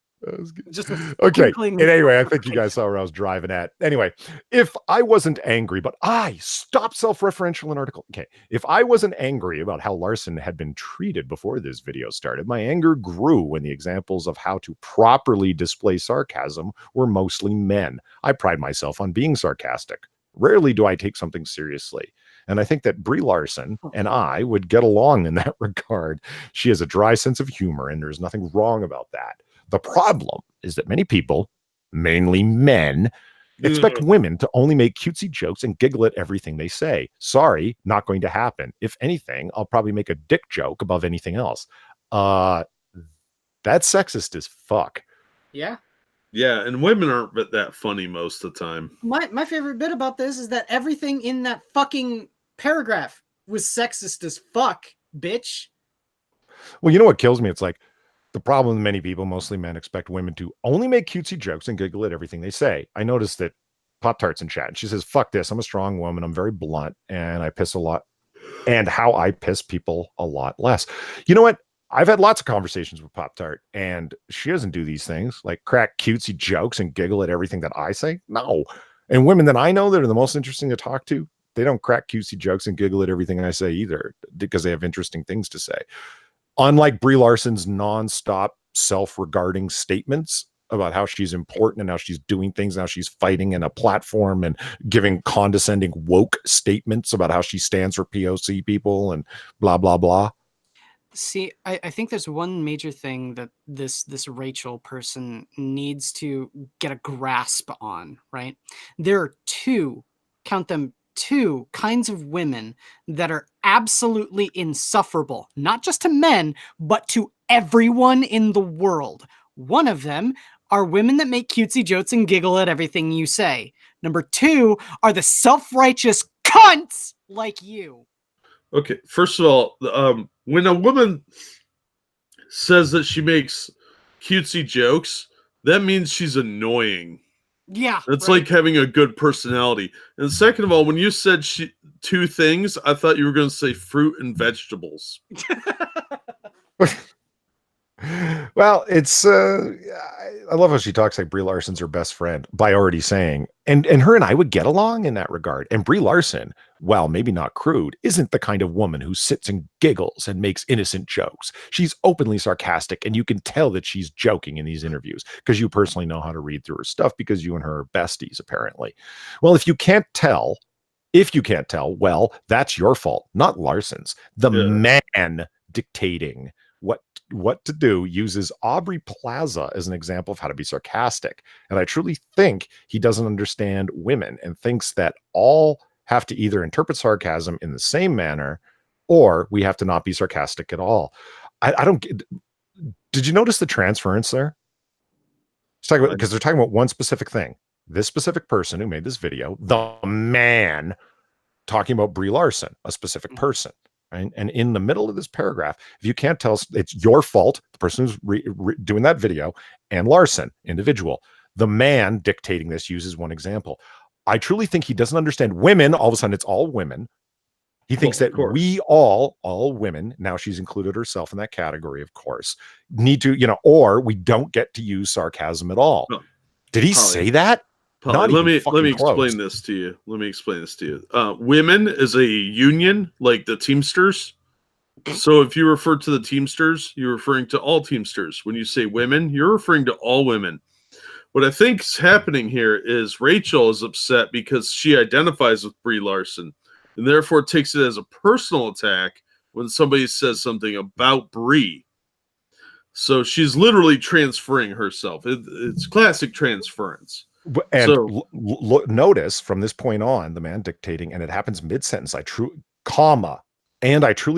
Okay. And anyway, I think you guys saw where I was driving at. Anyway, if I wasn't angry, but stop self-referential an article. Okay. If I wasn't angry about how Larson had been treated before this video started, my anger grew when the examples of how to properly display sarcasm were mostly men. I pride myself on being sarcastic. Rarely do I take something seriously. And I think that Brie Larson and I would get along in that regard. She has a dry sense of humor, and there's nothing wrong about that. The problem is that many people, mainly men, Expect women to only make cutesy jokes and giggle at everything they say. Sorry, not going to happen. If anything, I'll probably make a dick joke above anything else. That's sexist as fuck. Yeah. Yeah, and women aren't that funny most of the time. My favorite bit about this is that everything in that fucking paragraph was sexist as fuck, bitch. Well, you know what kills me? It's like the problem with many people, mostly men, expect women to only make cutesy jokes and giggle at everything they say. I noticed that Pop-Tart's in chat. And she says, fuck this. I'm a strong woman. I'm very blunt and I piss a lot. And how I piss people a lot less. You know what? I've had lots of conversations with Pop-Tart and she doesn't do these things like crack cutesy jokes and giggle at everything that I say. No. And women that I know that are the most interesting to talk to, they don't crack cutesy jokes and giggle at everything I say either because they have interesting things to say. Unlike Brie Larson's nonstop self-regarding statements about how she's important and how she's doing things, and how she's fighting in a platform and giving condescending woke statements about how she stands for POC people and blah, blah, blah. See, I think there's one major thing that this Rachel person needs to get a grasp on, right? There are count them, two kinds of women that are absolutely insufferable, not just to men, but to everyone in the world. One of them are women that make cutesy jokes and giggle at everything you say. Number two are the self-righteous cunts like you. Okay, first of all, when a woman says that she makes cutesy jokes, that means she's annoying. Yeah. It's like having a good personality. And second of all, when you said two things, I thought you were going to say fruit and vegetables. Well, it's I love how she talks like Brie Larson's her best friend by already saying, and her and I would get along in that regard. And Brie Larson, while maybe not crude, isn't the kind of woman who sits and giggles and makes innocent jokes. She's openly sarcastic, and you can tell that she's joking in these interviews because you personally know how to read through her stuff because you and her are besties, apparently. Well, if you can't tell, well, that's your fault, not Larson's. The man dictating what to do uses Aubrey Plaza as an example of how to be sarcastic. And I truly think he doesn't understand women and thinks that all have to either interpret sarcasm in the same manner or we have to not be sarcastic at all. I don't get, did you notice the transference there? Because they're talking about one specific thing. This specific person who made this video, the man talking about Brie Larson, a specific person. Right? And in the middle of this paragraph, if you can't tell, it's your fault, the person who's doing that video, and Larson, individual. The man dictating this uses one example. I truly think he doesn't understand women. All of a sudden, it's all women. He thinks that we all women, now she's included herself in that category, of course, need to, or we don't get to use sarcasm at all. No. Did he say that? Let me explain this to you. Women is a union, like the Teamsters. So if you refer to the Teamsters, you're referring to all Teamsters. When you say women, you're referring to all women. What I think is happening here is Rachel is upset because she identifies with Brie Larson, and therefore takes it as a personal attack when somebody says something about Brie. So she's literally transferring herself. It's classic transference. And notice from this point on, the man dictating, and it happens mid-sentence, I truly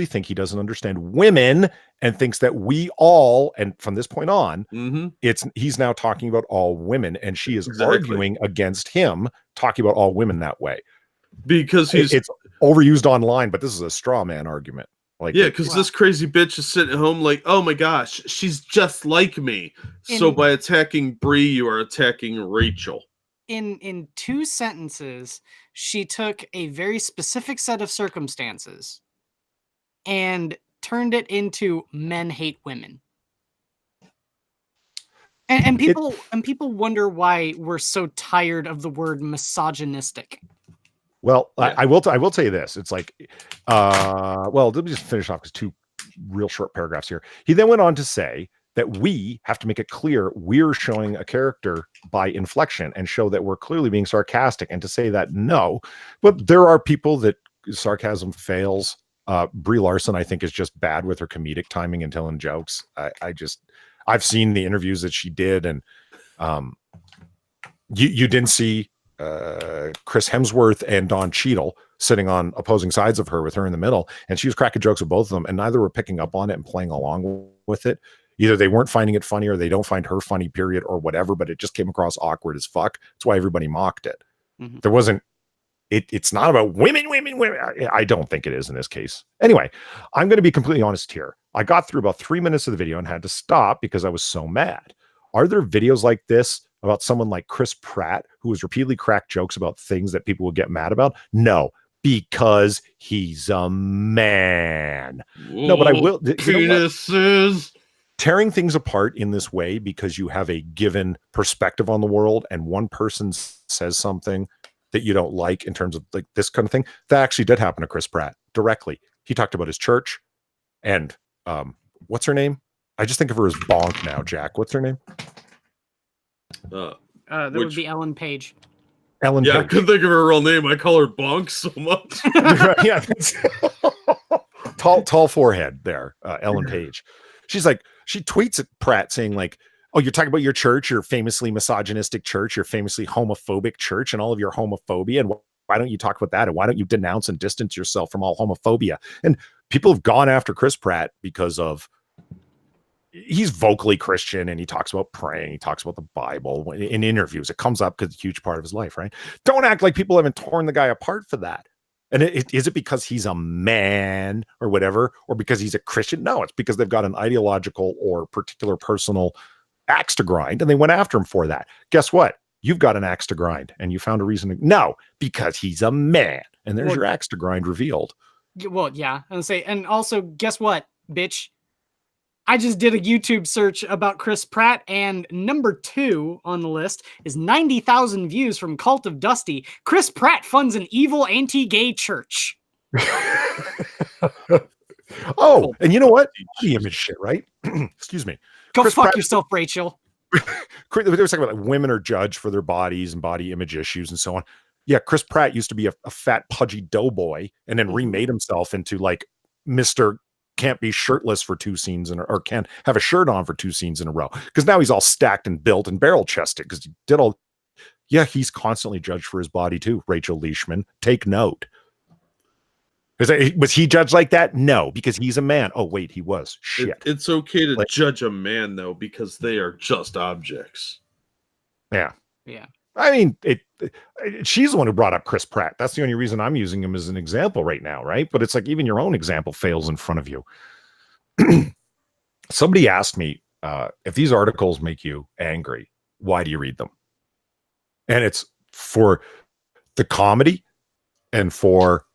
think he doesn't understand women and thinks that we all, and from this point on, he's now talking about all women, and she is arguing against him talking about all women that way. Because it's overused online, but this is a straw man argument. Because this crazy bitch is sitting at home like, oh my gosh, she's just like me. So by attacking Brie, you are attacking Rachel. In two sentences, she took a very specific set of circumstances and turned it into men hate women. And people wonder why we're so tired of the word misogynistic. Well, yeah. I will tell you this. It's like, let me just finish off because two real short paragraphs here. He then went on to say that we have to make it clear we're showing a character by inflection and show that we're clearly being sarcastic, and to say that no, but there are people that sarcasm fails. Brie Larson, I think, is just bad with her comedic timing and telling jokes. I've seen the interviews that she did, and you didn't see Chris Hemsworth and Don Cheadle sitting on opposing sides of her with her in the middle, and she was cracking jokes with both of them, and neither were picking up on it and playing along with it. Either they weren't finding it funny or they don't find her funny, period, or whatever, but it just came across awkward as fuck. That's why everybody mocked it. There wasn't, it's not about women. I don't think it is in this case. Anyway, I'm going to be completely honest here. I got through about 3 minutes of the video and had to stop because I was so mad. Are there videos like this about someone like Chris Pratt, who has repeatedly cracked jokes about things that people would get mad about? No, because he's a man. No, but I will. You know, tearing things apart in this way because you have a given perspective on the world and one person says something that you don't like in terms of like this kind of thing, that actually did happen to Chris Pratt directly. He talked about his church and what's her name? I just think of her as Bonk now, Jack. What's her name? That would be Ellen Page. Ellen Page. I couldn't think of her real name. I call her Bonk so much. Yeah. tall forehead there, Ellen Page. She's like, she tweets at Pratt saying like, oh, you're talking about your church, your famously misogynistic church, your famously homophobic church and all of your homophobia. And why don't you talk about that? And why don't you denounce and distance yourself from all homophobia? And people have gone after Chris Pratt because of he's vocally Christian and he talks about praying. He talks about the Bible in interviews. It comes up because it's a huge part of his life, right? Don't act like people haven't torn the guy apart for that. And is it because he's a man or whatever, or because he's a Christian? No, it's because they've got an ideological or particular personal axe to grind, and they went after him for that. Guess what? You've got an axe to grind, and you found a reason to. No, because he's a man, and there's your axe to grind revealed. Well, yeah, and also, guess what, bitch? I just did a YouTube search about Chris Pratt, and number 2 on the list is 90,000 views from Cult of Dusty. Chris Pratt funds an evil anti-gay church. Oh, and you know what? The image shit, right? Excuse me. Go Chris fuck Pratt, yourself, Rachel. They were talking about like women are judged for their bodies and body image issues and so on. Yeah, Chris Pratt used to be a fat, pudgy doughboy and then remade himself into like Mr. Can't be shirtless for 2 scenes or can't have a shirt on for 2 scenes in a row. Because now he's all stacked and built and barrel chested because he did all. Yeah, he's constantly judged for his body too. Rachel Leishman, take note. Was he judged like that? No, because he's a man. Oh, wait, he was. Shit. It's okay to judge a man, though, because they are just objects. Yeah. Yeah. I mean, she's the one who brought up Chris Pratt. That's the only reason I'm using him as an example right now, right? But it's like even your own example fails in front of you. Somebody asked me, if these articles make you angry, why do you read them? And it's for the comedy and for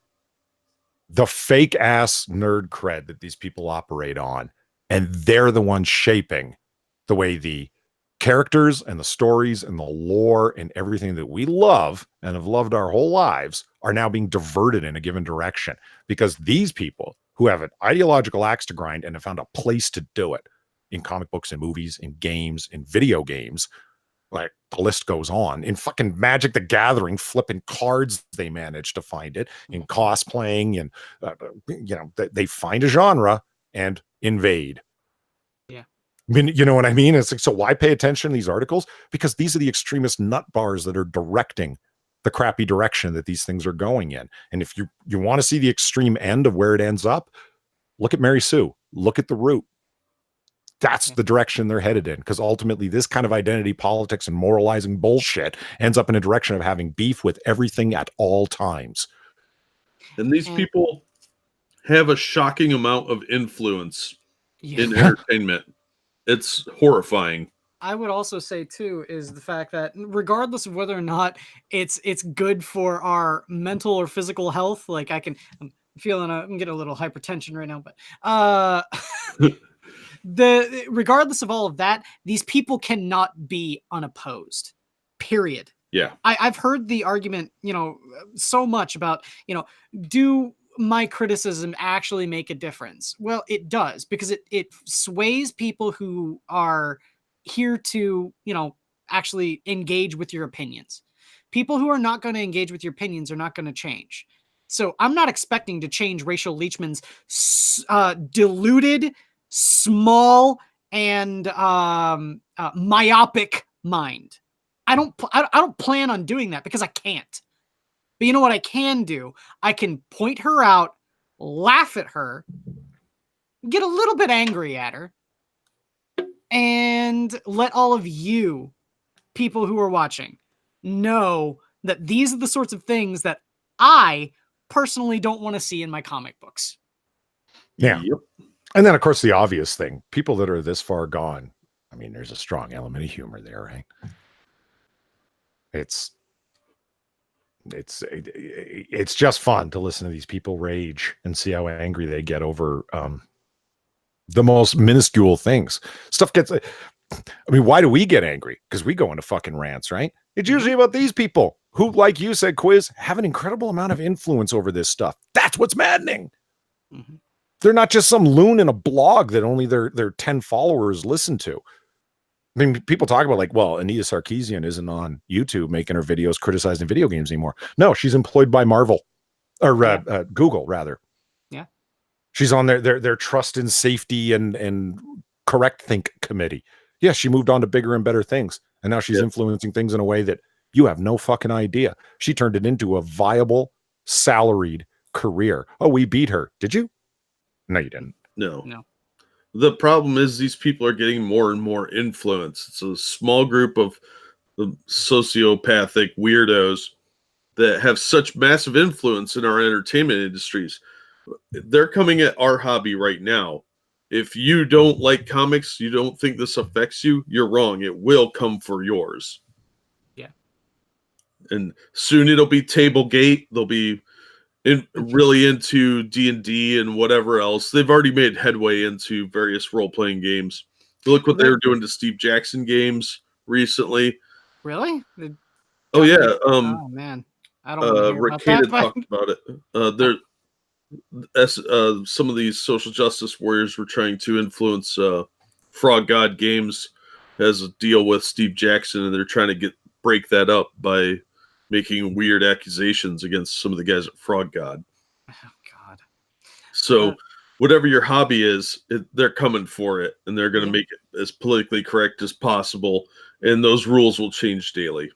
the fake ass nerd cred that these people operate on. And they're the ones shaping the way the characters and the stories and the lore and everything that we love and have loved our whole lives are now being diverted in a given direction because these people who have an ideological axe to grind and have found a place to do it in comic books and movies, in games, in video games, like the list goes on. In fucking Magic the Gathering, flipping cards, they manage to find it. In cosplaying, and they find a genre and invade. Yeah, I mean, you know what I mean? It's like, so why pay attention to these articles? Because these are the extremist nut bars that are directing the crappy direction that these things are going in. And if you want to see the extreme end of where it ends up, look at Mary Sue. Look at The Root. That's the direction they're headed in, because ultimately this kind of identity politics and moralizing bullshit ends up in a direction of having beef with everything at all times. And these people have a shocking amount of influence in entertainment. It's horrifying. I would also say too is the fact that regardless of whether or not it's good for our mental or physical health, like I'm getting a little hypertension right now, but regardless of all of that, these people cannot be unopposed, period. Yeah. I've heard the argument, so much about, do my criticism actually make a difference? Well, it does, because it sways people who are here to, actually engage with your opinions. People who are not going to engage with your opinions are not going to change. So I'm not expecting to change Rachel Leachman's deluded, small, and myopic mind. I don't plan on doing that because I can't. But you know what I can do? I can point her out, laugh at her, get a little bit angry at her, and let all of you people who are watching know that these are the sorts of things that I personally don't want to see in my comic books. Yeah. Yep. And then, of course, the obvious thing, people that are this far gone, I mean, there's a strong element of humor there, right? It's just fun to listen to these people rage and see how angry they get over the most minuscule things. Stuff gets, I mean, why do we get angry? Because we go into fucking rants, right? It's usually about these people who, like you said, Quiz, have an incredible amount of influence over this stuff. That's what's maddening. Mm-hmm. They're not just some loon in a blog that only their 10 followers listen to. I mean, people talk about like, well, Anita Sarkeesian isn't on YouTube making her videos criticizing video games anymore. No, she's employed by Marvel or Google rather. Yeah. She's on their trust and safety and correct think committee. Yeah, she moved on to bigger and better things. And now she's influencing things in a way that you have no fucking idea. She turned it into a viable, salaried career. Oh, we beat her. Did you? No, you didn't. No. The problem is these people are getting more and more influence. It's a small group of the sociopathic weirdos that have such massive influence in our entertainment industries. They're coming at our hobby right now. If you don't like comics, you don't think this affects you, you're wrong. It will come for yours. Yeah. And soon it'll be Tablegate. They'll be really into D&D and whatever else. They've already made headway into various role-playing games. Look what they were doing to Steve Jackson games recently. Really? Oh yeah. Oh man, I don't want to hear Rick about Kane that. talked about it. Some of these social justice warriors were trying to influence Frog God Games as a deal with Steve Jackson, and they're trying to break that up by making weird accusations against some of the guys at Frog God. Oh God! So whatever your hobby is, they're coming for it, and they're going to make it as politically correct as possible, and those rules will change daily.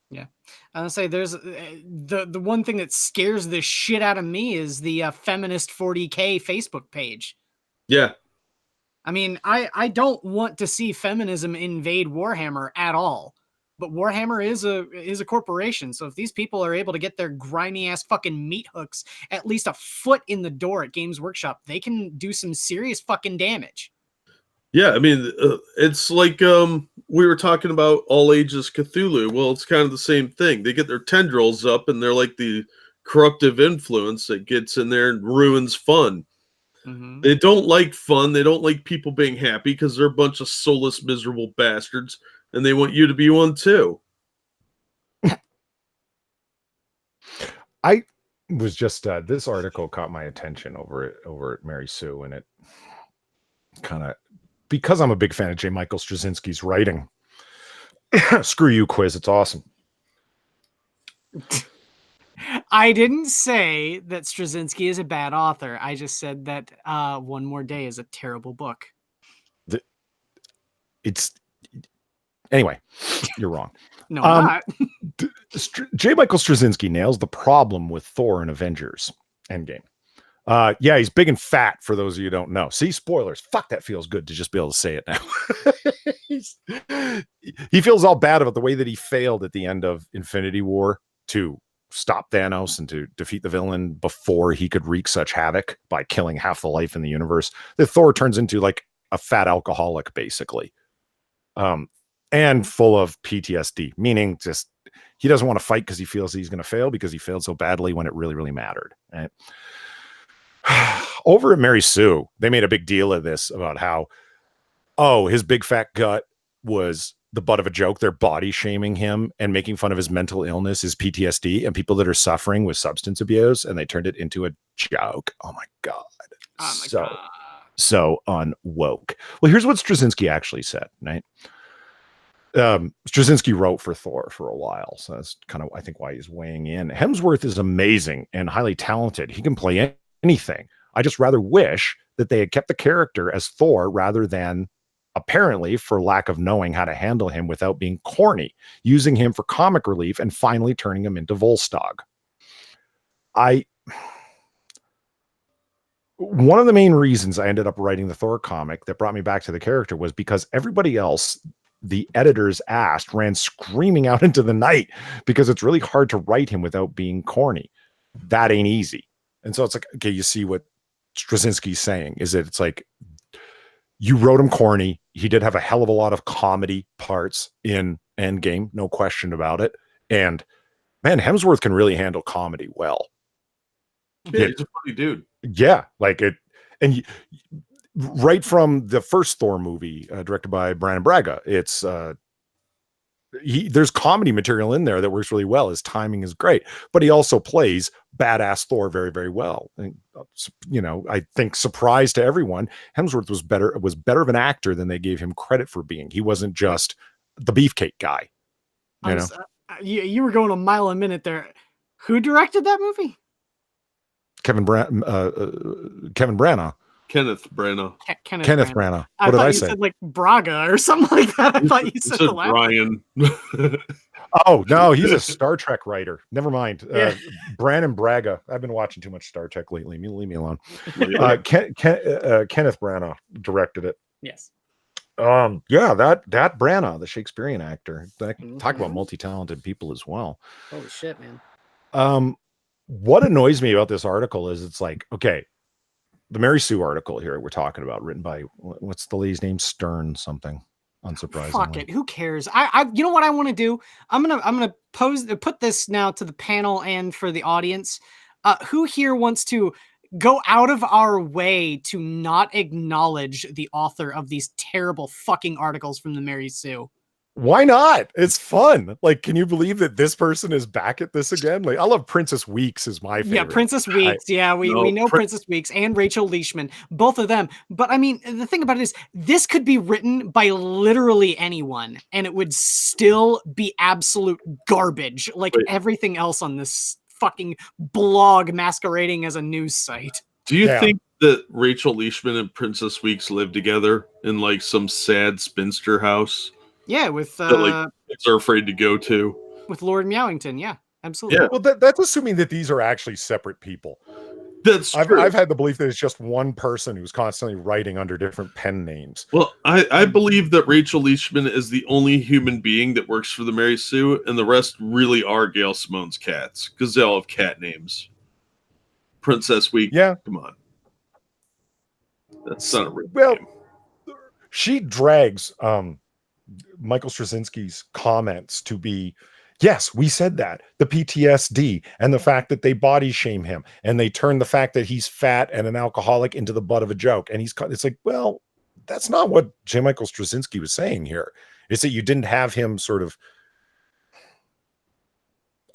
Yeah. I'll say there's the one thing that scares the shit out of me is the feminist 40K Facebook page. Yeah. I mean, I don't want to see feminism invade Warhammer at all. But Warhammer is a corporation. So if these people are able to get their grimy ass fucking meat hooks at least a foot in the door at Games Workshop, they can do some serious fucking damage. Yeah, I mean, it's like we were talking about All Ages Cthulhu. Well, it's kind of the same thing. They get their tendrils up, and they're like the corruptive influence that gets in there and ruins fun. Mm-hmm. They don't like fun. They don't like people being happy because they're a bunch of soulless, miserable bastards, and they want you to be one too. I was just this article caught my attention over at Mary Sue, and it kind of, because I'm a big fan of J. Michael Straczynski's writing. Screw you, Quiz. It's awesome. I didn't say that Straczynski is a bad author. I just said that One More Day is a terrible book. Anyway, you're wrong. No, I'm not. J. Michael Straczynski nails the problem with Thor and Avengers Endgame. Yeah, he's big and fat, for those of you who don't know. See, spoilers. Fuck, that feels good to just be able to say it now. He feels all bad about the way that he failed at the end of Infinity War to stop Thanos and to defeat the villain before he could wreak such havoc by killing half the life in the universe. That Thor turns into like a fat alcoholic, basically. And full of PTSD, meaning just he doesn't want to fight because he feels he's going to fail because he failed so badly when it really, really mattered. Right? Over at Mary Sue, they made a big deal of this about how, his big fat gut was the butt of a joke. They're body shaming him and making fun of his mental illness, his PTSD, and people that are suffering with substance abuse, and they turned it into a joke. Oh my God. So unwoke. Well, here's what Straczynski actually said, right? Straczynski wrote for Thor for a while, so that's kind of, I think, why he's weighing in. Hemsworth is amazing and highly talented. He can play anything. I just rather wish that they had kept the character as Thor rather than apparently for lack of knowing how to handle him without being corny, using him for comic relief and finally turning him into Volstagg. One of the main reasons I ended up writing the Thor comic that brought me back to the character was because everybody else the editors asked ran screaming out into the night because it's really hard to write him without being corny. That ain't easy. And so it's like, okay, you see what Straczynski's saying is that it's like, you wrote him corny. He did have a hell of a lot of comedy parts in Endgame, no question about it. And man, Hemsworth can really handle comedy well. Yeah, he's a funny dude. Yeah, like it, and right from the first Thor movie, directed by Brandon Braga, it's there's comedy material in there that works really well. His timing is great, but he also plays badass Thor very, very well. And you know, I think surprise to everyone, Hemsworth was better of an actor than they gave him credit for being. He wasn't just the beefcake guy. You know, you were going a mile a minute there. Who directed that movie? Kenneth Branagh. Kenneth Branagh. Kenneth Branagh. What did I say? You said like Braga or something like that. I thought you said the last Brian. Oh no, he's a Star Trek writer. Never mind. Brandon Braga. I've been watching too much Star Trek lately. Leave me alone. Kenneth Branagh directed it. Yes. Yeah, that Branagh, the Shakespearean actor. Talk about multi-talented people as well. Holy shit, man. What annoys me about this article is it's like, okay, the Mary Sue article here we're talking about, written by what's the lady's name? Stern something. Unsurprisingly. Fuck it. Who cares? You know what I want to do? I'm gonna put this now to the panel and for the audience. Who here wants to go out of our way to not acknowledge the author of these terrible fucking articles from the Mary Sue? Why not? It's fun. Like, can you believe that this person is back at this again? Like, I love Princess Weeks is my favorite. Yeah, Princess Weeks. We know Princess Weeks and Rachel Leishman, both of them. But I mean, the thing about it is, this could be written by literally anyone, and it would still be absolute garbage, like everything else on this fucking blog masquerading as a news site. Do you think that Rachel Leishman and Princess Weeks live together in like some sad spinster house? Yeah, with that, like, kids are afraid to go to. With Lord Mewington, yeah, absolutely. Yeah. Well, that's assuming that these are actually separate people. That's true. I've had the belief that it's just one person who's constantly writing under different pen names. Well, I believe that Rachel Leishman is the only human being that works for the Mary Sue, and the rest really are Gail Simone's cats, because they all have cat names. Princess Week, yeah, come on. That's not a real name. She drags Michael Straczynski's comments to be, yes, we said that, the PTSD and the fact that they body shame him and they turn the fact that he's fat and an alcoholic into the butt of a joke. And it's like, well, that's not what J. Michael Straczynski was saying here. It's that you didn't have him sort of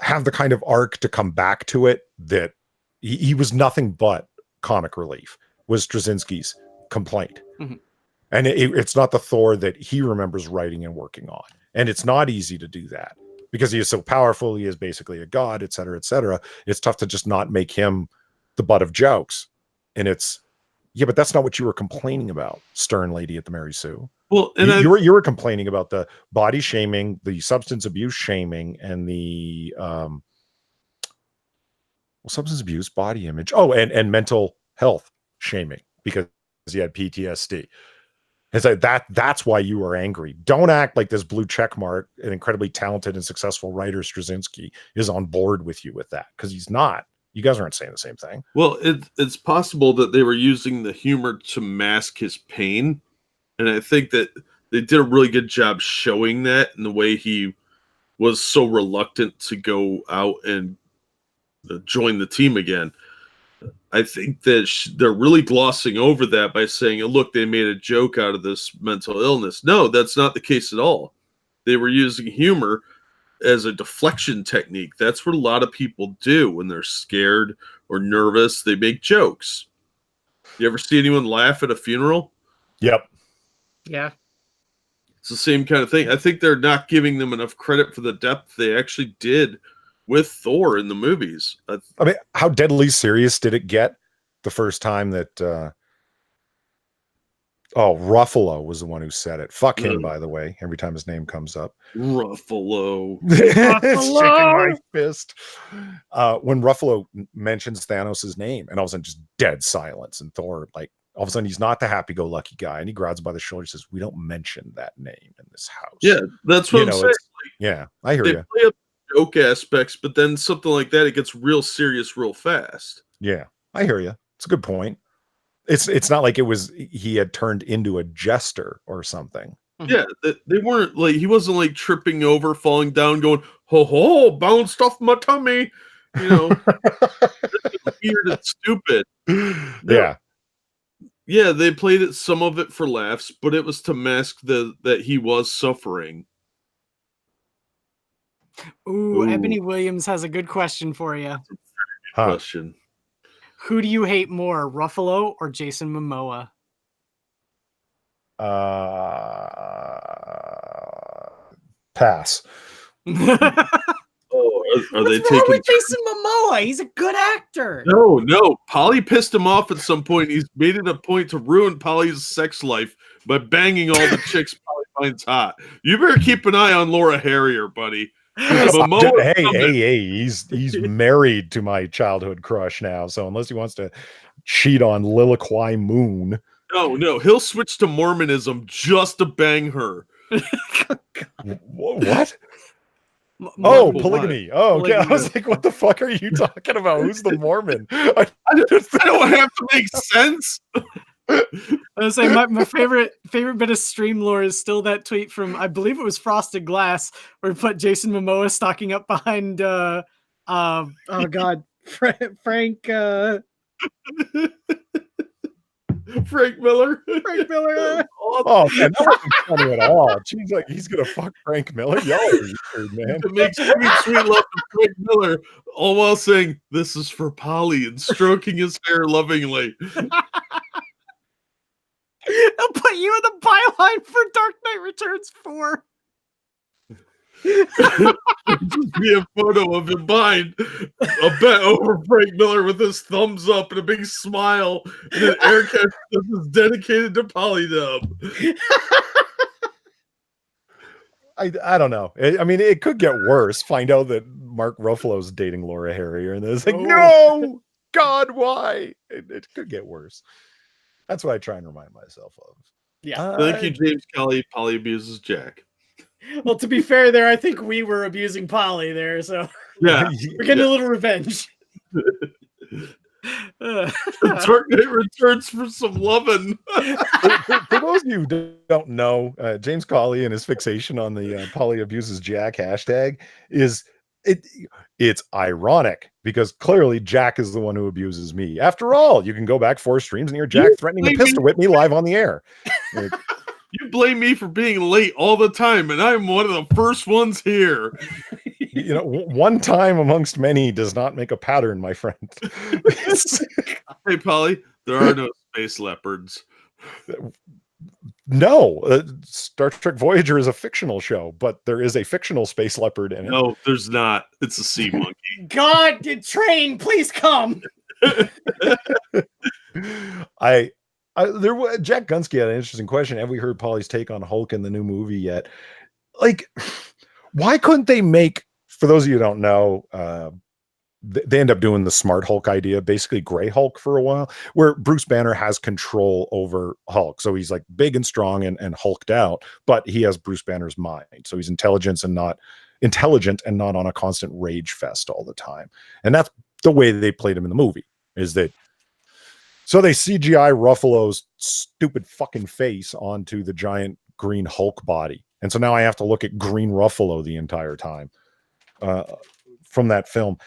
have the kind of arc to come back to it, that he was nothing but comic relief, was Straczynski's complaint. Mm-hmm. And it's not the Thor that he remembers writing and working on. And it's not easy to do that because he is so powerful. He is basically a god, et cetera, et cetera. It's tough to just not make him the butt of jokes. And it's, yeah, but that's not what you were complaining about, Stern lady at the Mary Sue. Well, and you were complaining about the body shaming, the substance abuse shaming, and the substance abuse, body image. Oh, and mental health shaming because he had PTSD. It's like that's why you were angry. Don't act like this blue check mark, an incredibly talented and successful writer, Straczynski, is on board with you with that, because he's not. You guys aren't saying the same thing. Well, it's possible that they were using the humor to mask his pain. And I think that they did a really good job showing that in the way he was so reluctant to go out and join the team again. I think that they're really glossing over that by saying, oh, look, they made a joke out of this mental illness. No, that's not the case at all. They were using humor as a deflection technique. That's what a lot of people do when they're scared or nervous. They make jokes. You ever see anyone laugh at a funeral? Yep. Yeah. It's the same kind of thing. I think they're not giving them enough credit for the depth they actually did with Thor in the movies. I mean, how deadly serious did it get the first time that Oh, Ruffalo was the one who said it. Fuck him, Ugh. by the way. Every time his name comes up, Ruffalo. it's shaking my fist. When Ruffalo mentions Thanos' name, and all of a sudden just dead silence, and Thor, like, all of a sudden he's not the happy-go-lucky guy, and he grabs him by the shoulder and says, "We don't mention that name in this house." Yeah, that's what I'm saying. Yeah, I hear They you. play up joke aspects, but then something like that, it gets real serious real fast. Yeah, I hear you. It's a good point. It's not like it was he had turned into a jester or something. Yeah, they weren't like, he wasn't like tripping over, falling down, going, "Ho ho, bounced off my tummy," you know, weird and stupid. Yeah. Yeah, they played it, some of it for laughs, but it was to mask that he was suffering. Ooh, Ebony Williams has a good question for you. Question. Who do you hate more, Ruffalo or Jason Momoa? Pass. Are they What's wrong taking with Jason Momoa? He's a good actor. No. Polly pissed him off at some point. He's made it a point to ruin Polly's sex life by banging all the chicks Polly finds hot. You better keep an eye on Laura Harrier, buddy. Hey, he's married to my childhood crush now, so unless he wants to cheat on Liliquai Moon. No, he'll switch to Mormonism just to bang her. What? Polygamy. Oh, okay. I was like, what the fuck are you talking about? Who's the Mormon? I don't have to make sense. I was saying my favorite bit of stream lore is still that tweet from, I believe it was Frosted Glass, where he put Jason Momoa stalking up behind oh god, Frank Frank Miller. Oh man, that wasn't funny at all. She's like, he's gonna fuck Frank Miller. Y'all are weird, man. To make sweet love to Frank Miller, all while saying, "This is for Polly," and stroking his hair lovingly. I'll put you in the byline for Dark Knight Returns 4. Just be a photo of him behind a bet over Frank Miller with his thumbs up and a big smile, and an air catcher that is dedicated to Polydub. I don't know. I mean, it could get worse. Find out that Mark Ruffalo's dating Laura Harrier, and it's like, no, God, why? It could get worse. That's what I try and remind myself of. Yeah. Thank you, James Kelly. Polly abuses Jack. Well, to be fair there, I think we were abusing Polly there, so yeah, we're getting a little revenge. Dark Knight Returns for some lovin'. For those of you who don't know, James Colley and his fixation on the Polly abuses Jack hashtag is it's ironic because clearly Jack is the one who abuses me. After all, you can go back 4 streams and hear Jack threatening to pistol whip me live on the air. Like, you blame me for being late all the time, and I'm one of the first ones here. You know, one time amongst many does not make a pattern, my friend. Hey, Polly, there are no space leopards. No, Star Trek Voyager is a fictional show, but there is a fictional space leopard in it. No, there's not. It's a sea monkey. God, train, please come. Jack Gunsky had an interesting question. Have we heard Polly's take on Hulk in the new movie yet? Like, why couldn't they make, for those of you who don't know, they end up doing the smart Hulk idea, basically Gray Hulk for a while, where Bruce Banner has control over Hulk. So he's like big and strong and hulked out, but he has Bruce Banner's mind. So he's intelligent and not on a constant rage fest all the time. And that's the way they played him in the movie, is that so they CGI Ruffalo's stupid fucking face onto the giant green Hulk body. And so now I have to look at green Ruffalo the entire time from that film.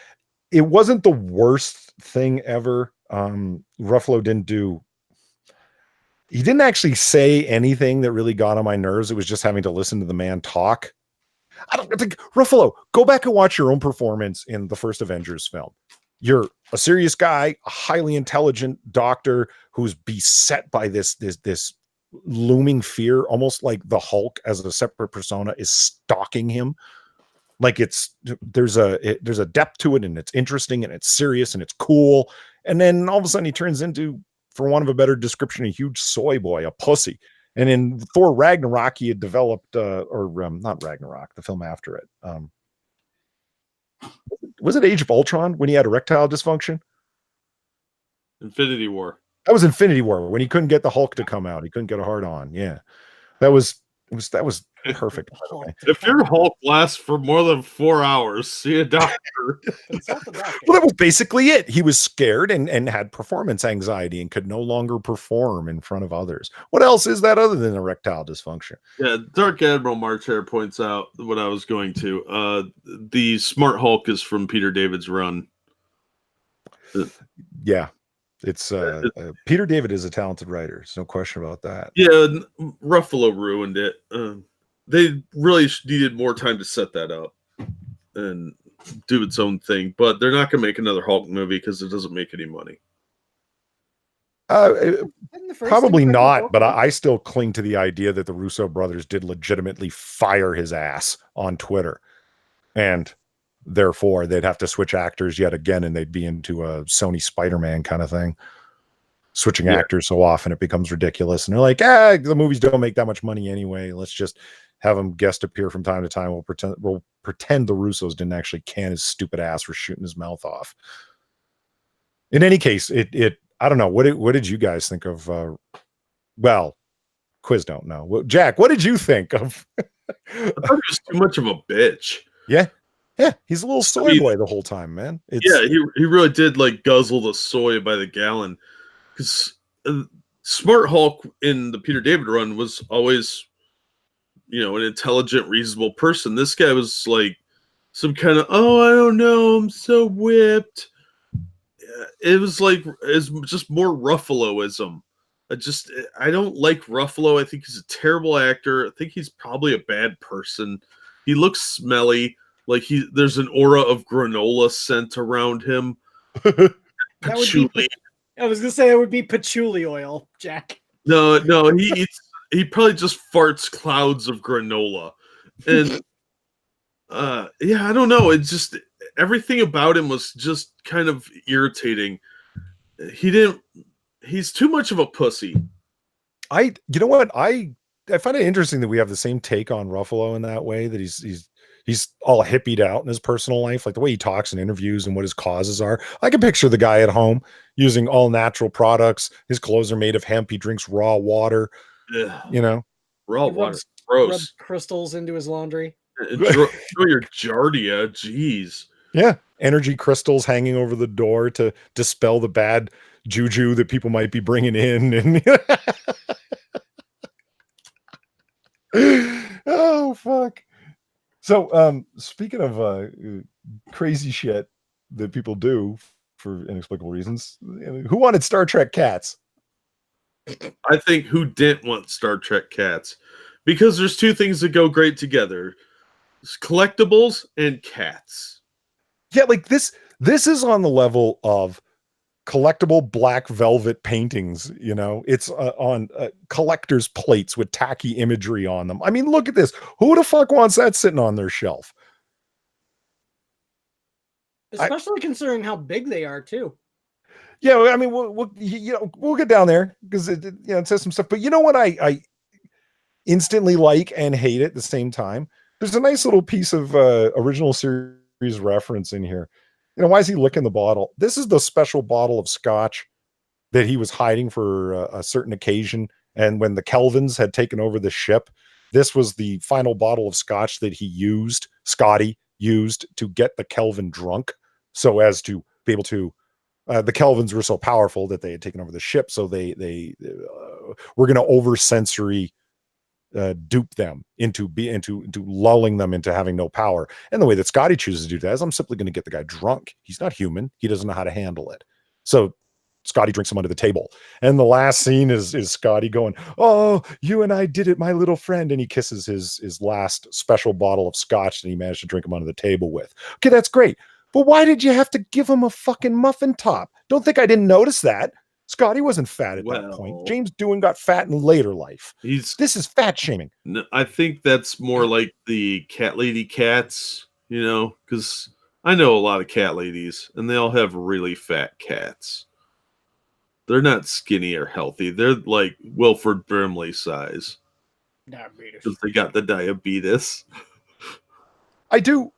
It wasn't the worst thing ever. Ruffalo he didn't actually say anything that really got on my nerves. It was just having to listen to the man talk. I don't think, Ruffalo, go back and watch your own performance in the first Avengers film. You're a serious guy, a highly intelligent doctor who's beset by this looming fear, almost like the Hulk as a separate persona is stalking him. Like there's a depth to it, and it's interesting, and it's serious, and it's cool. And then all of a sudden he turns into for want of a better description, a huge soy boy, a pussy. And in Thor Ragnarok, he had developed, not Ragnarok, the film after it. Was it Age of Ultron when he had erectile dysfunction? Infinity War. That was Infinity War when he couldn't get the Hulk to come out. He couldn't get a hard on. Yeah, that was perfect. By the way. If your Hulk lasts for more than 4 hours, see a doctor. Consult the doctor. Well, that was basically it. He was scared and had performance anxiety and could no longer perform in front of others. What else is that other than erectile dysfunction? Yeah, Dark Admiral Marchair points out what I was going to. The Smart Hulk is from Peter David's run. Yeah, it's Peter David is a talented writer. There's no question about that. Yeah, Ruffalo ruined it. They really needed more time to set that up and do its own thing. But they're not going to make another Hulk movie because it doesn't make any money. Probably not, but I still cling to the idea that the Russo brothers did legitimately fire his ass on Twitter. And therefore, they'd have to switch actors yet again, and they'd be into a Sony Spider-Man kind of thing. Switching actors so often it becomes ridiculous. And they're like, the movies don't make that much money anyway. Let's just have them guest appear from time to time. We'll pretend the Russos didn't actually can his stupid ass for shooting his mouth off. In any case, I don't know. What did you guys think of? Well, Quiz don't know. Jack, what did you think of? I thought he was too much of a bitch. Yeah, he's a little soy boy the whole time, man. He really did like guzzle the soy by the gallon. Because Smart Hulk in the Peter David run was always, an intelligent, reasonable person. This guy was like some kind of, I don't know, I'm so whipped. It was like, it's just more Ruffaloism. I don't like Ruffalo. I think he's a terrible actor. I think he's probably a bad person. He looks smelly. Like there's an aura of granola scent around him. Patchouli. I was gonna say it would be patchouli oil, Jack. No, he probably just farts clouds of granola. And I don't know. It just everything about him was just kind of irritating. He's too much of a pussy. You know what? I find it interesting that we have the same take on Ruffalo in that way, that he's all hippied out in his personal life, like the way he talks in interviews and what his causes are. I can picture the guy at home using all natural products. His clothes are made of hemp. He drinks raw water. Ugh. Raw water. Rub Gross. crystals into his laundry. Enjoy your Giardia. Jeez. Yeah. Energy crystals hanging over the door to dispel the bad juju that people might be bringing in. And oh, fuck. So, speaking of crazy shit that people do for inexplicable reasons, who wanted Star Trek cats? I think who didn't want Star Trek cats? Because there's two things that go great together: collectibles and cats. Yeah, like this is on the level of collectible black velvet paintings. It's on collector's plates with tacky imagery on them. I mean, look at this. Who the fuck wants that sitting on their shelf? Especially considering how big they are too. Yeah, I mean, we'll get down there because it says some stuff. But you know what I instantly like and hate at the same time? There's a nice little piece of original series reference in here. Why is he licking the bottle? This is the special bottle of scotch that he was hiding for a certain occasion. And when the Kelvins had taken over the ship, this was the final bottle of scotch that Scotty used to get the Kelvin drunk, so as to be able to. The Kelvins were so powerful that they had taken over the ship, so they were going to over-sensory dupe them into lulling them into having no power. And the way that Scotty chooses to do that is, I'm simply going to get the guy drunk. He's not human. He doesn't know how to handle it. So Scotty drinks him under the table. And the last scene is Scotty going, "Oh, you and I did it, my little friend." And he kisses his last special bottle of scotch that he managed to drink him under the table with. Okay, that's great. But why did you have to give him a fucking muffin top? Don't think I didn't notice that. Scotty wasn't fat at that point. James Doohan got fat in later life. This is fat shaming. I think that's more like the cat lady cats, because I know a lot of cat ladies and they all have really fat cats. They're not skinny or healthy. They're like Wilford Brimley size. Diabetes. Because they got the diabetes. I do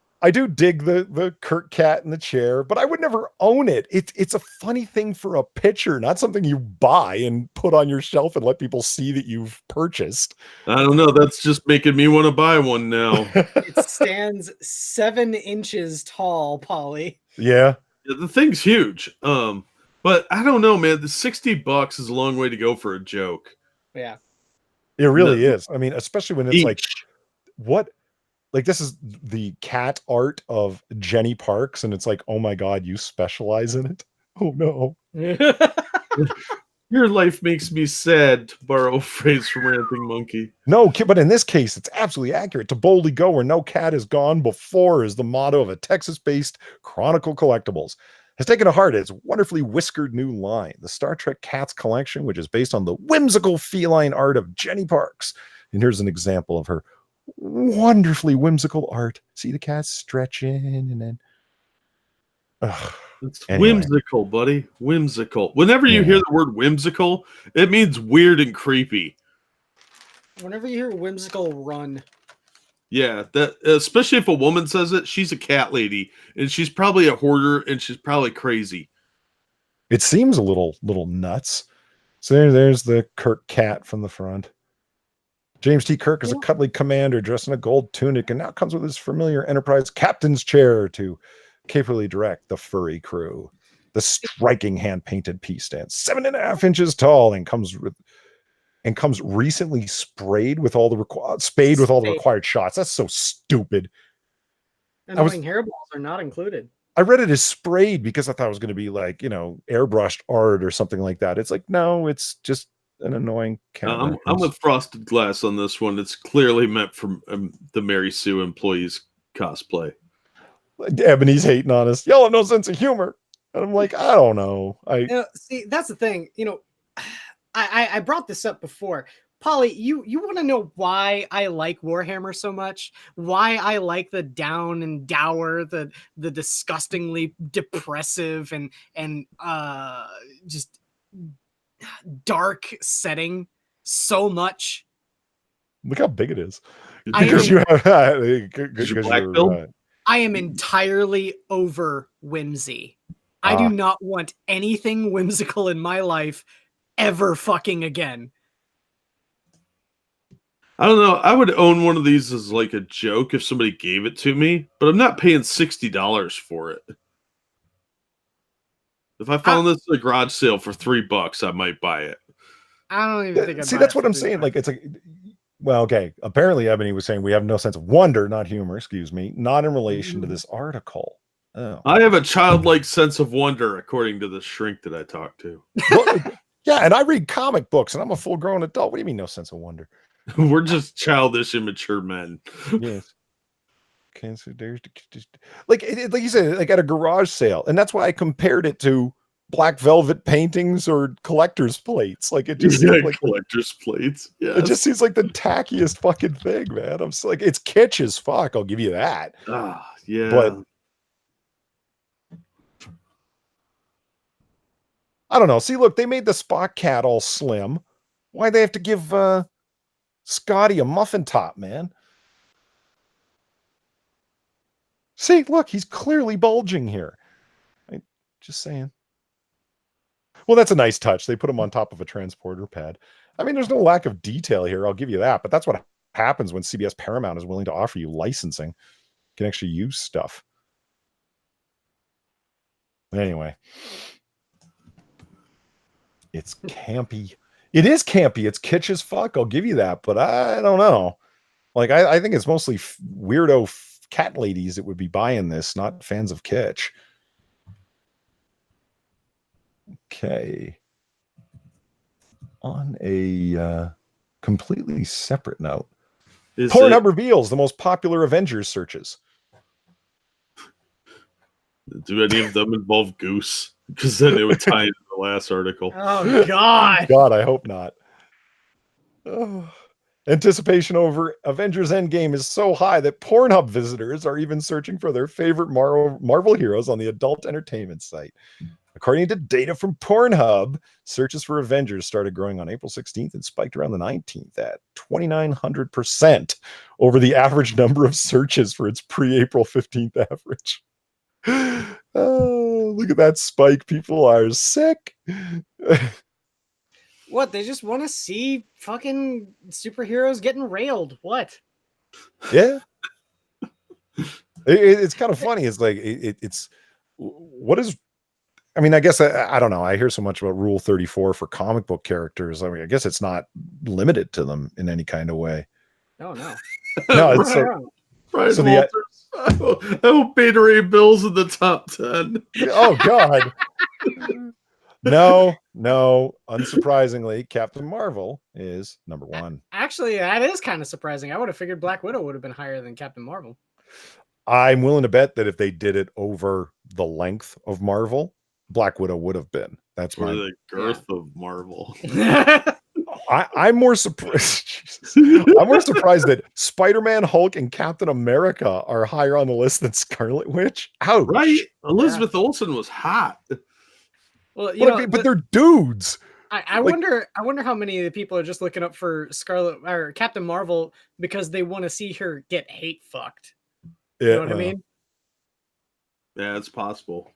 dig the Kirk cat in the chair, but I would never own it. It's a funny thing for a picture, not something you buy and put on your shelf and let people see that you've purchased. I don't know. That's just making me want to buy one now. It stands 7 inches tall, Polly. Yeah. The thing's huge. But I don't know, man. The $60 is a long way to go for a joke. Yeah. It really is. I mean, especially when it's Each. like, what? Like, this is the cat art of Jenny Parks, and it's like, oh my God, you specialize in it? Oh no. Your life makes me sad, to borrow a phrase from Ranting Monkey. No, but in this case, it's absolutely accurate. To boldly go where no cat has gone before is the motto of a Texas-based Chronicle Collectibles. Has taken to heart its wonderfully whiskered new line, the Star Trek Cats collection, which is based on the whimsical feline art of Jenny Parks. And here's an example of her wonderfully whimsical art. See the cat stretching and then... It's whimsical, buddy. Whimsical. Whenever you hear the word whimsical, it means weird and creepy. Whenever you hear whimsical, run. Yeah, that especially if a woman says it, she's a cat lady, and she's probably a hoarder, and she's probably crazy. It seems a little nuts. So there's the Kirk cat from the front. James T. Kirk is a cuddly commander dressed in a gold tunic and now comes with his familiar Enterprise captain's chair to capably direct the furry crew. The striking hand-painted piece stands 7.5 inches tall and comes recently sprayed with all the required shots. That's so stupid. Annoying hairballs are not included. I read it as sprayed because I thought it was going to be like, airbrushed art or something like that. It's like, no, it's just an annoying camera. I'm with Frosted Glass on this one. It's clearly meant for the Mary Sue employees cosplay. Ebony's hating on us. Y'all have no sense of humor. And I'm like, I don't know. See, that's the thing. I brought this up before. Polly, you want to know why I like Warhammer so much? Why I like the down and dour, the disgustingly depressive and just dark setting so much? Look how big it is. Because you have I am entirely over whimsy. I do not want anything whimsical in my life ever fucking again. I don't know. I would own one of these as like a joke if somebody gave it to me, but I'm not paying $60 for it. If I found this at a garage sale for $3, I might buy it. I don't even think I'd see. buy That's it what I'm saying. Like, it's like, well, okay. Apparently, Ebony was saying we have no sense of wonder, not humor. Excuse me, not in relation to this article. Oh. I have a childlike sense of wonder, according to the shrink that I talked to. Well, yeah, and I read comic books, and I'm a full-grown adult. What do you mean, no sense of wonder? We're just childish, immature men. Yes. Okay, so there's like you said, like at a garage sale, and that's why I compared it to black velvet paintings or collector's plates. Like, it just seems like collector's plates. Yeah, it just seems like the tackiest fucking thing, man. I'm like, it's kitsch as fuck. I'll give you that. Yeah, but I don't know. See, look, they made the Spock cat all slim. Why'd they have to give Scotty a muffin top, man? See, look, he's clearly bulging here. Just saying. Well, that's a nice touch. They put him on top of a transporter pad. I mean, there's no lack of detail here. I'll give you that. But that's what happens when CBS Paramount is willing to offer you licensing. You can actually use stuff. Anyway. It's campy. It is campy. It's kitsch as fuck. I'll give you that. But I don't know. Like, I think it's mostly weirdo cat ladies that would be buying this, not fans of kitsch. Okay. On a completely separate note, Pornhub reveals the most popular Avengers searches. Do any of them involve Goose? Because then it would tie into the last article. Oh, God. God, I hope not. Oh. Anticipation over Avengers Endgame is so high that Pornhub visitors are even searching for their favorite Marvel heroes on the adult entertainment site. According to data from Pornhub, searches for Avengers started growing on April 16th and spiked around the 19th at 2,900% over the average number of searches for its pre-April 15th average. Oh, look at that spike. People are sick. What? They just want to see fucking superheroes getting railed. What? Yeah. It's kind of funny. It's like, it's what is, I mean, I guess I don't know. I hear so much about Rule 34 for comic book characters. I mean, I guess it's not limited to them in any kind of way. Oh, no. No, it's Brian so Walters. I hope Beta Ray Bill's in the top 10. Oh, God. No. Unsurprisingly, Captain Marvel is number 1. Actually, that is kind of surprising. I would have figured Black Widow would have been higher than Captain Marvel. I'm willing to bet that if they did it over the length of Marvel, Black Widow would have been. That's For my the girth of Marvel. I'm more surprised. I'm more surprised that Spider-Man, Hulk, and Captain America are higher on the list than Scarlet Witch. Ouch. Right? Elizabeth Olsen was hot. Well, But they're dudes. I wonder how many of the people are just looking up for Scarlet or Captain Marvel because they want to see her get hate fucked. You know what I mean? Yeah, it's possible.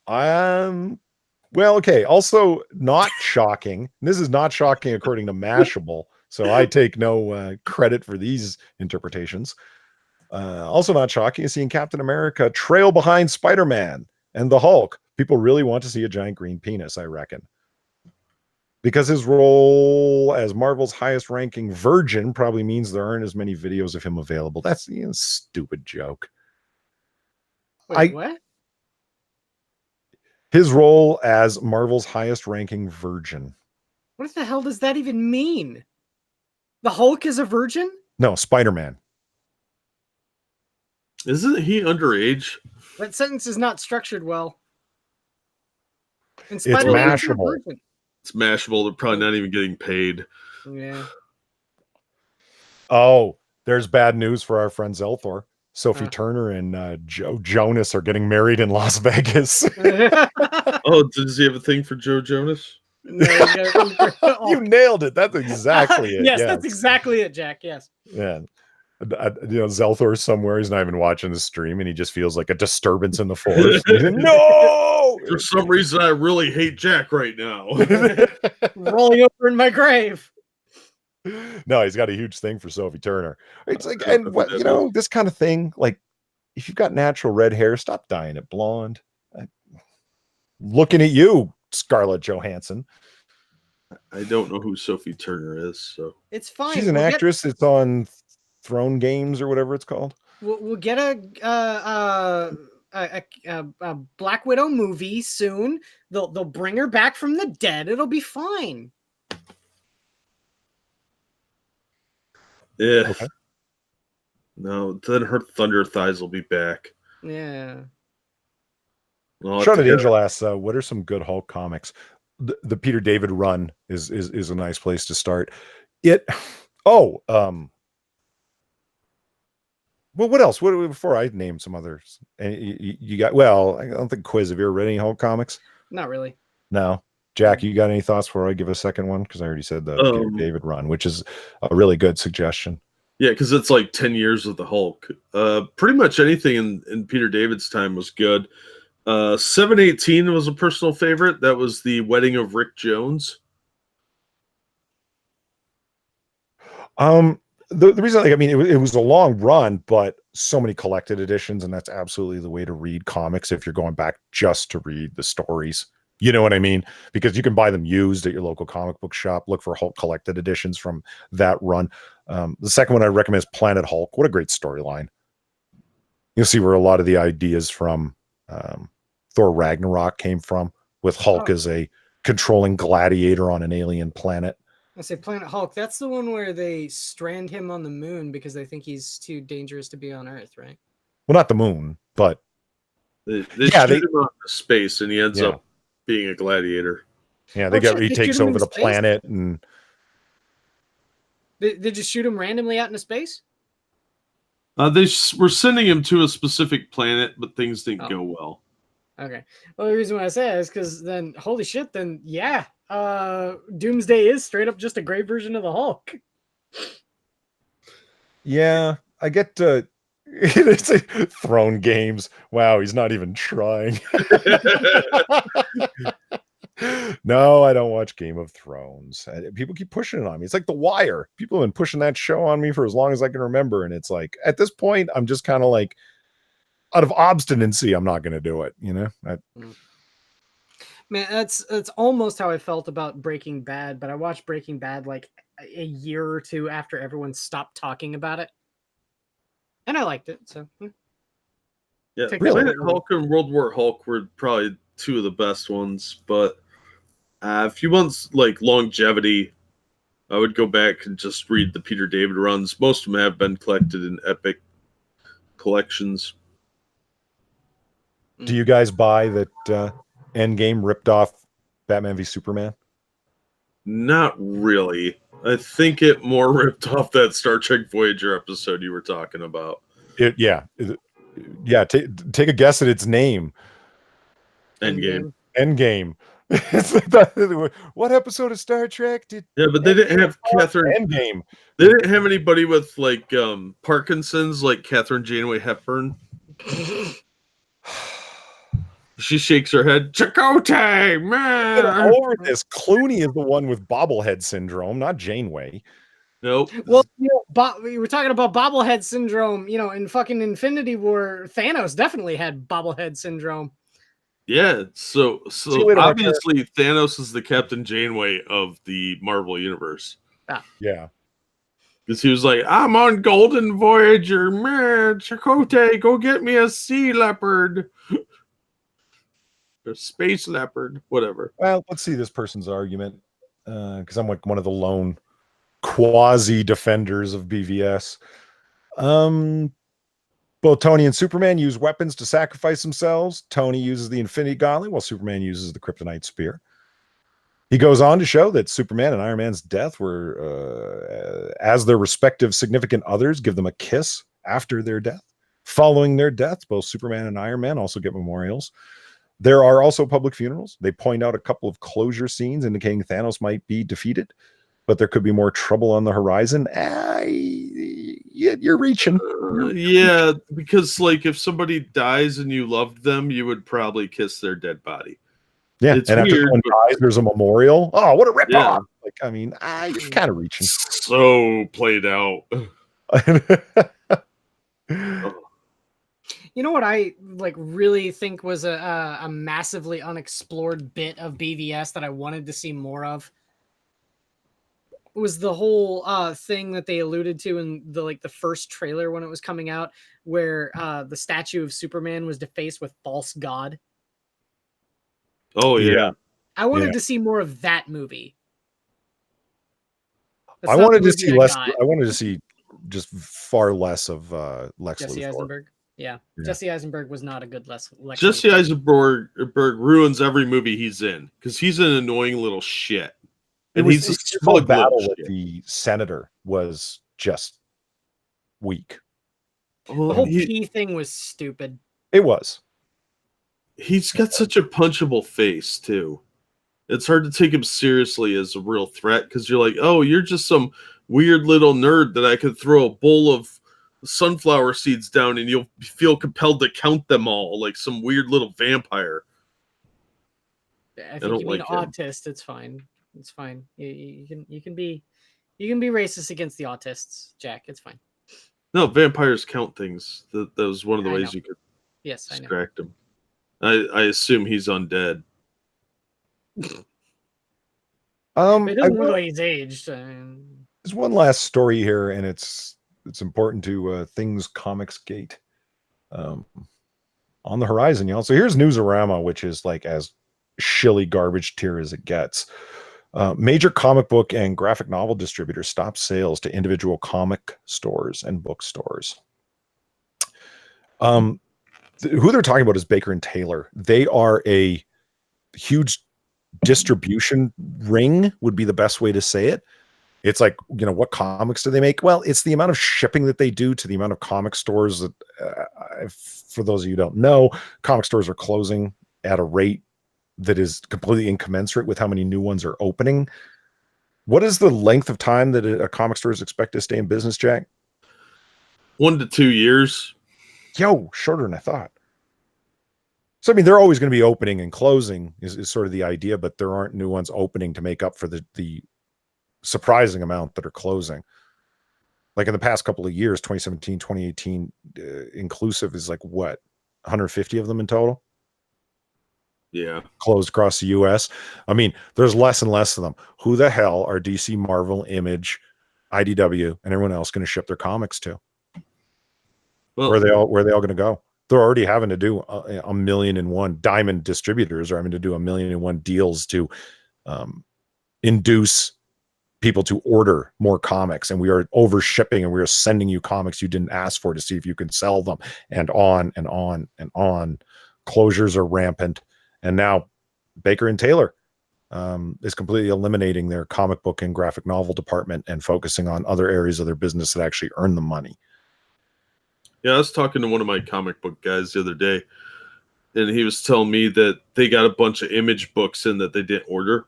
Well, okay. Also, not shocking. This is not shocking according to Mashable, so I take no credit for these interpretations. Also, not shocking is seeing Captain America trail behind Spider-Man and the Hulk. People really want to see a giant green penis, I reckon. Because his role as Marvel's highest-ranking virgin probably means there aren't as many videos of him available. That's a stupid joke. Wait, what? His role as Marvel's highest-ranking virgin. What the hell does that even mean? The Hulk is a virgin? No, Spider-Man. Isn't he underage? That sentence is not structured well. And It's Spider-Man is a Mashable. virgin. It's Mashable. They're probably not even getting paid. Yeah. Oh, there's bad news for our friend Zelthor. Sophie Turner and Joe Jonas are getting married in Las Vegas. Oh, does he have a thing for Joe Jonas? No, You nailed it. That's exactly it. Yes, that's exactly it, Jack. Yes. Yeah. Zelthor's somewhere. He's not even watching the stream, and he just feels like a disturbance in the force. No! For some reason, I really hate Jack right now. Rolling over in my grave. No, he's got a huge thing for Sophie Turner. It's like, and what, this kind of thing, like, if you've got natural red hair, stop dyeing it blonde. Looking at you, Scarlett Johansson. I don't know who Sophie Turner is, so it's fine. She's an actress. It's on Throne Games or whatever it's called. We'll get a Black Widow movie soon. They'll bring her back from the dead. It'll be fine. Yeah. Okay. No, then her Thunder Thighs will be back. Yeah. Shot at Angel asks, what are some good Hulk comics? The Peter David run is a nice place to start. Well, what else? Before I name some others, and you got. Well, I don't think Quiz. Have you ever read any Hulk comics? Not really. No. Jack, you got any thoughts before I give a second one? Because I already said the Peter David run, which is a really good suggestion. Yeah, because it's like 10 years of the Hulk. Pretty much anything in Peter David's time was good. 718 was a personal favorite. That was the wedding of Rick Jones. The reason, it was a long run, but so many collected editions, and that's absolutely the way to read comics if you're going back just to read the stories. You know what I mean? Because you can buy them used at your local comic book shop. Look for Hulk collected editions from that run. The second one I recommend is Planet Hulk. What a great storyline. You'll see where a lot of the ideas from Thor Ragnarok came from, with Hulk as a controlling gladiator on an alien planet. I say Planet Hulk. That's the one where they strand him on the moon because they think he's too dangerous to be on Earth, right? Well, not the moon, but they shoot him out into space, and he ends up being a gladiator. Yeah, he takes over the planet, and they just shoot him randomly out into space. Were sending him to a specific planet, but things didn't go well. Okay. Well, the reason why I say that is because then, holy shit, then yeah, Doomsday is straight up just a great version of the Hulk. Yeah, I get it's a Throne Games. Wow, he's not even trying. No, I don't watch Game of Thrones. People keep pushing it on me. It's like The Wire. People have been pushing that show on me for as long as I can remember. And it's like, at this point, I'm just kind of like, out of obstinacy, I'm not going to do it. Man, that's almost how I felt about Breaking Bad. But I watched Breaking Bad like a year or two after everyone stopped talking about it. And I liked it. So, yeah, Planet Hulk and World War Hulk were probably two of the best ones. But if you want like longevity, I would go back and just read the Peter David runs. Most of them have been collected in epic collections. Do you guys buy that Endgame ripped off Batman v Superman? Not really. I think it more ripped off that Star Trek Voyager episode you were talking about. Yeah. Take a guess at its name. Endgame. What episode of Star Trek did? Yeah, but they didn't have Catherine. Endgame. They didn't have anybody with like Parkinson's, like Catherine Janeway Hepburn. She shakes her head. Chakotay, man. Over this, Clooney is the one with bobblehead syndrome, not Janeway. Nope. Well, we were talking about bobblehead syndrome. In fucking Infinity War, Thanos definitely had bobblehead syndrome. Yeah, so obviously Thanos is the Captain Janeway of the Marvel Universe. Yeah. Because he was like, I'm on Golden Voyager, man. Chakotay, go get me a sea leopard. A space leopard, whatever. Well, let's see this person's argument. Because I'm like one of the lone quasi defenders of BVS. Both Tony and Superman use weapons to sacrifice themselves. Tony uses the Infinity Gauntlet while Superman uses the Kryptonite Spear. He goes on to show that Superman and Iron Man's death were, as their respective significant others, give them a kiss after their death. Following their deaths, both Superman and Iron Man also get memorials. There are also public funerals. They point out a couple of closure scenes indicating Thanos might be defeated, but there could be more trouble on the horizon. You're reaching. Yeah, because like if somebody dies and you loved them, you would probably kiss their dead body. Yeah, it's and weird, after someone dies, there's a memorial. Oh, what a ripoff! Yeah. Like, I mean, you're kind of reaching. So played out. You know what I like really think was a massively unexplored bit of BVS that I wanted to see more of? Was the whole thing that they alluded to in the first trailer when it was coming out, where the statue of Superman was defaced with false god. Oh yeah. I wanted to see more of that movie. I wanted to see less. I wanted to see just far less of Lex Jesse Luthor. Eisenberg. Yeah, Jesse Eisenberg was not a good Lex. Jesse Eisenberg ruins every movie he's in because he's an annoying little shit. And he's a smug battle with the senator was just weak. Well, the whole P thing was stupid. It was. He's got such a punchable face too. It's hard to take him seriously as a real threat because you're like, oh, you're just some weird little nerd that I could throw a bowl of sunflower seeds down and you'll feel compelled to count them all like some weird little vampire. I think you mean autist. It's fine. It's fine. You can be racist against the autists, Jack. It's fine. No, vampires count things. That was one of the ways you could distract him. I assume he's undead. It doesn't look like he's aged. There's one last story here, and it's important to things comicsgate on the horizon, y'all. So here's Newsarama, which is like as shilly garbage tier as it gets. Major comic book and graphic novel distributors stop sales to individual comic stores and bookstores. Who they're talking about is Baker and Taylor. They are a huge distribution ring, would be the best way to say it. It's like, you know, what comics do they make? Well, it's the amount of shipping that they do to the amount of comic stores that, for those of you who don't know, comic stores are closing at a rate that is completely incommensurate with how many new ones are opening. What is the length of time that a comic store is expected to stay in business, Jack? 1 to 2 years. Yo, shorter than I thought. So, I mean, they're always going to be opening and closing is sort of the idea, but there aren't new ones opening to make up for the surprising amount that are closing. Like in the past couple of years, 2017, 2018, inclusive is like what, 150 of them in total? Yeah. Closed across the US. I mean, there's less and less of them. Who the hell are DC, Marvel, Image, IDW, and everyone else going to ship their comics to? Well, Where are they all going to go? They're already having to do a million and one. Diamond distributors are having to do a million and one deals to induce people to order more comics, and we are over shipping, and we are sending you comics you didn't ask for to see if you can sell them, and on and on and on. Closures are rampant, and now Baker and Taylor is completely eliminating their comic book and graphic novel department and focusing on other areas of their business that actually earn the money. Yeah, I was talking to one of my comic book guys the other day, and he was telling me that they got a bunch of Image books in that they didn't order.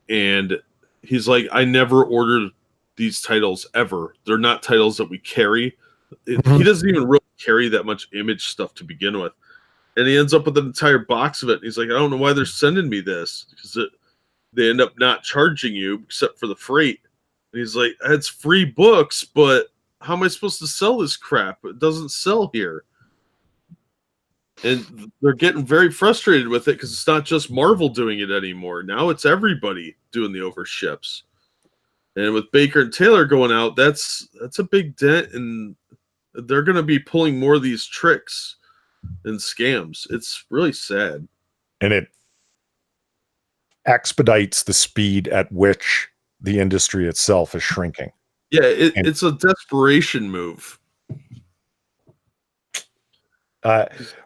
And he's like, I never ordered these titles ever. They're not titles that we carry. He doesn't even really carry that much Image stuff to begin with. And he ends up with an entire box of it. He's like, I don't know why they're sending me this, because they end up not charging you except for the freight. And he's like, it's free books, but how am I supposed to sell this crap? It doesn't sell here. And they're getting very frustrated with it because it's not just Marvel doing it anymore. Now it's everybody doing the overships. And with Baker and Taylor going out, that's a big dent, and they're going to be pulling more of these tricks and scams. It's really sad. And it expedites the speed at which the industry itself is shrinking. Yeah, it's a desperation move.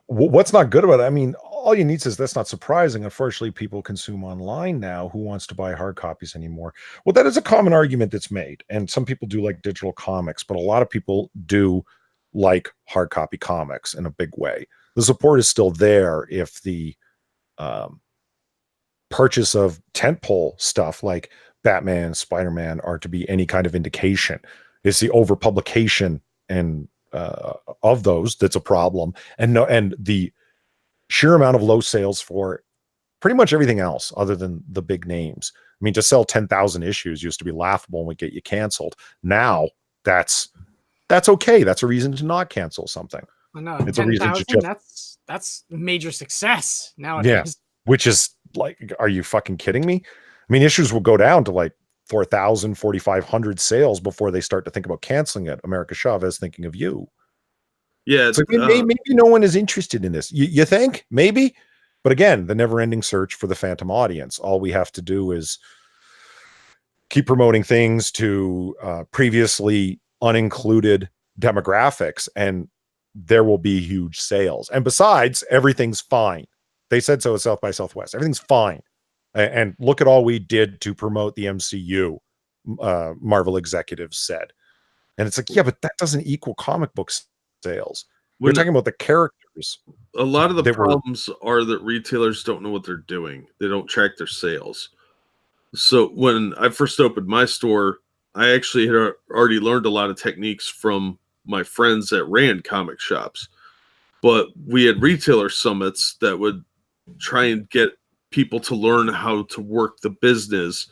What's not good about it? I mean, all you need says that's not surprising. Unfortunately, people consume online now. Who wants to buy hard copies anymore? Well, that is a common argument that's made. And some people do like digital comics, but a lot of people do like hard copy comics in a big way. The support is still there if the purchase of tentpole stuff like Batman, Spider-Man are to be any kind of indication. It's the overpublication and of those that's a problem, and the sheer amount of low sales for pretty much everything else other than the big names. I mean, to sell 10,000 issues used to be laughable and would get you canceled. Now that's okay. That's a reason to not cancel something. Well, no, it's 10, a reason 000, to just that's major success nowadays. Yeah, which is like, are you fucking kidding me? I mean, issues will go down to like 4,000, 4,500 sales before they start to think about canceling it. America Chavez thinking of you. Yeah, it's like, maybe no one is interested in this. You think? Maybe? But again, the never-ending search for the phantom audience. All we have to do is keep promoting things to previously unincluded demographics, and there will be huge sales. And besides, everything's fine. They said so at South by Southwest. Everything's fine. And look at all we did to promote the MCU, Marvel executives said. And it's like, yeah, but that doesn't equal comic book sales. We're talking about the characters. A lot of the problems are that retailers don't know what they're doing. They don't track their sales. So when I first opened my store, I actually had already learned a lot of techniques from my friends that ran comic shops. But we had retailer summits that would try and get people to learn how to work the business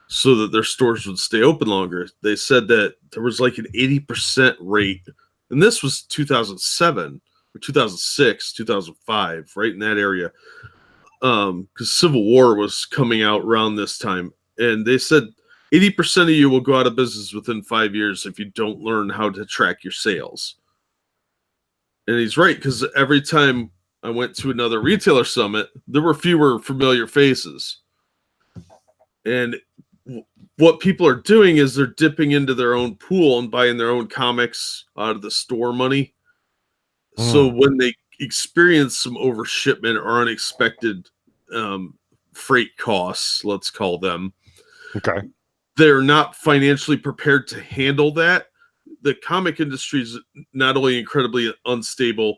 so that their stores would stay open longer. They said that there was like an 80% rate, and this was 2007 or 2006, 2005, right in that area, because Civil War was coming out around this time, and they said 80% of you will go out of business within 5 years if you don't learn how to track your sales. And he's right, because every time I went to another retailer summit, there were fewer familiar faces. And what people are doing is they're dipping into their own pool and buying their own comics out of the store money. So when they experience some overshipment or unexpected freight costs, let's call them, okay, they're not financially prepared to handle that. The comic industry is not only incredibly unstable,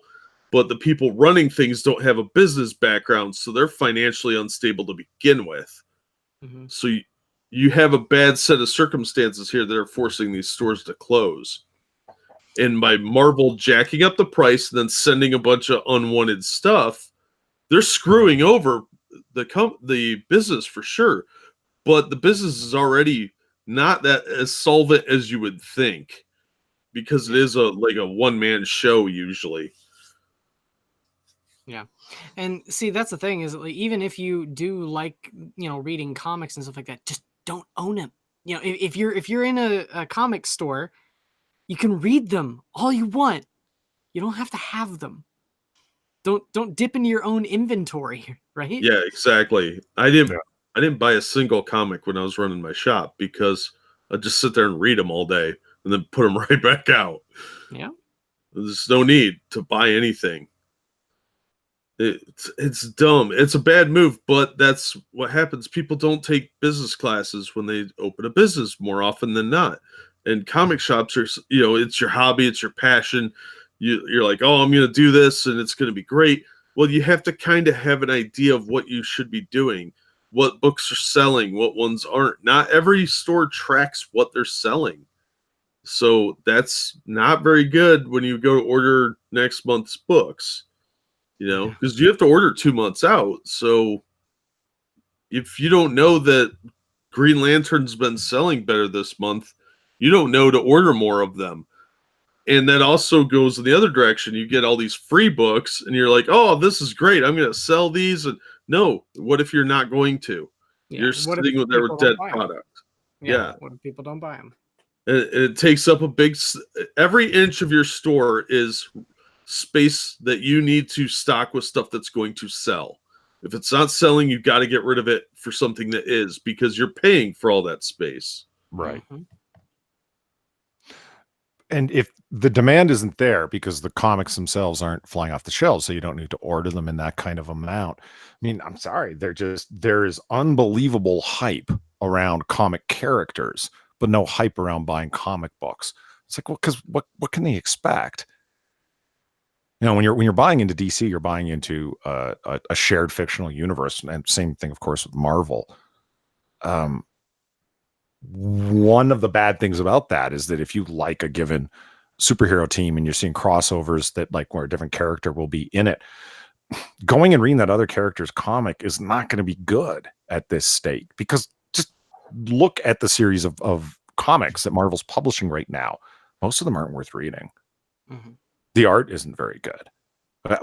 but the people running things don't have a business background, so they're financially unstable to begin with. Mm-hmm. So you have a bad set of circumstances here that are forcing these stores to close. And by Marvel jacking up the price and then sending a bunch of unwanted stuff, they're screwing over the business for sure. But the business is already not that as solvent as you would think, because it is a one-man show usually. Yeah. And see, that's the thing is, like, even if you do like, reading comics and stuff like that, just don't own them. If you're in a comic store, you can read them all you want. You don't have to have them. Don't dip into your own inventory, right? Yeah, exactly. I didn't buy a single comic when I was running my shop because I'd just sit there and read them all day and then put them right back out. Yeah. There's no need to buy anything. It's dumb. It's a bad move, but that's what happens. People don't take business classes when they open a business more often than not. And comic shops are, it's your hobby, it's your passion. You're like, oh, I'm going to do this and it's going to be great. Well, you have to kind of have an idea of what you should be doing, what books are selling, what ones aren't. Not every store tracks what they're selling. So that's not very good when you go to order next month's books. Because you have to order 2 months out. So if you don't know that Green Lantern's been selling better this month, you don't know to order more of them. And that also goes in the other direction. You get all these free books and you're like, oh, this is great. I'm going to sell these. And no, what if you're not going to? Yeah. You're sitting with their dead product. Yeah. What if people don't buy them? And it takes up every inch of your store is space that you need to stock with stuff that's going to sell. If it's not selling, you've got to get rid of it for something that is, because you're paying for all that space. Right. Mm-hmm. And if the demand isn't there because the comics themselves aren't flying off the shelves, so you don't need to order them in that kind of amount. I mean, I'm sorry, there is unbelievable hype around comic characters, but no hype around buying comic books. It's like, well, because what can they expect? When you're buying into DC, you're buying into a shared fictional universe, and same thing, of course, with Marvel. One of the bad things about that is that if you like a given superhero team and you're seeing crossovers that where a different character will be in it, going and reading that other character's comic is not going to be good at this state, because just look at the series of comics that Marvel's publishing right now. Most of them aren't worth reading. Mm-hmm. The art isn't very good.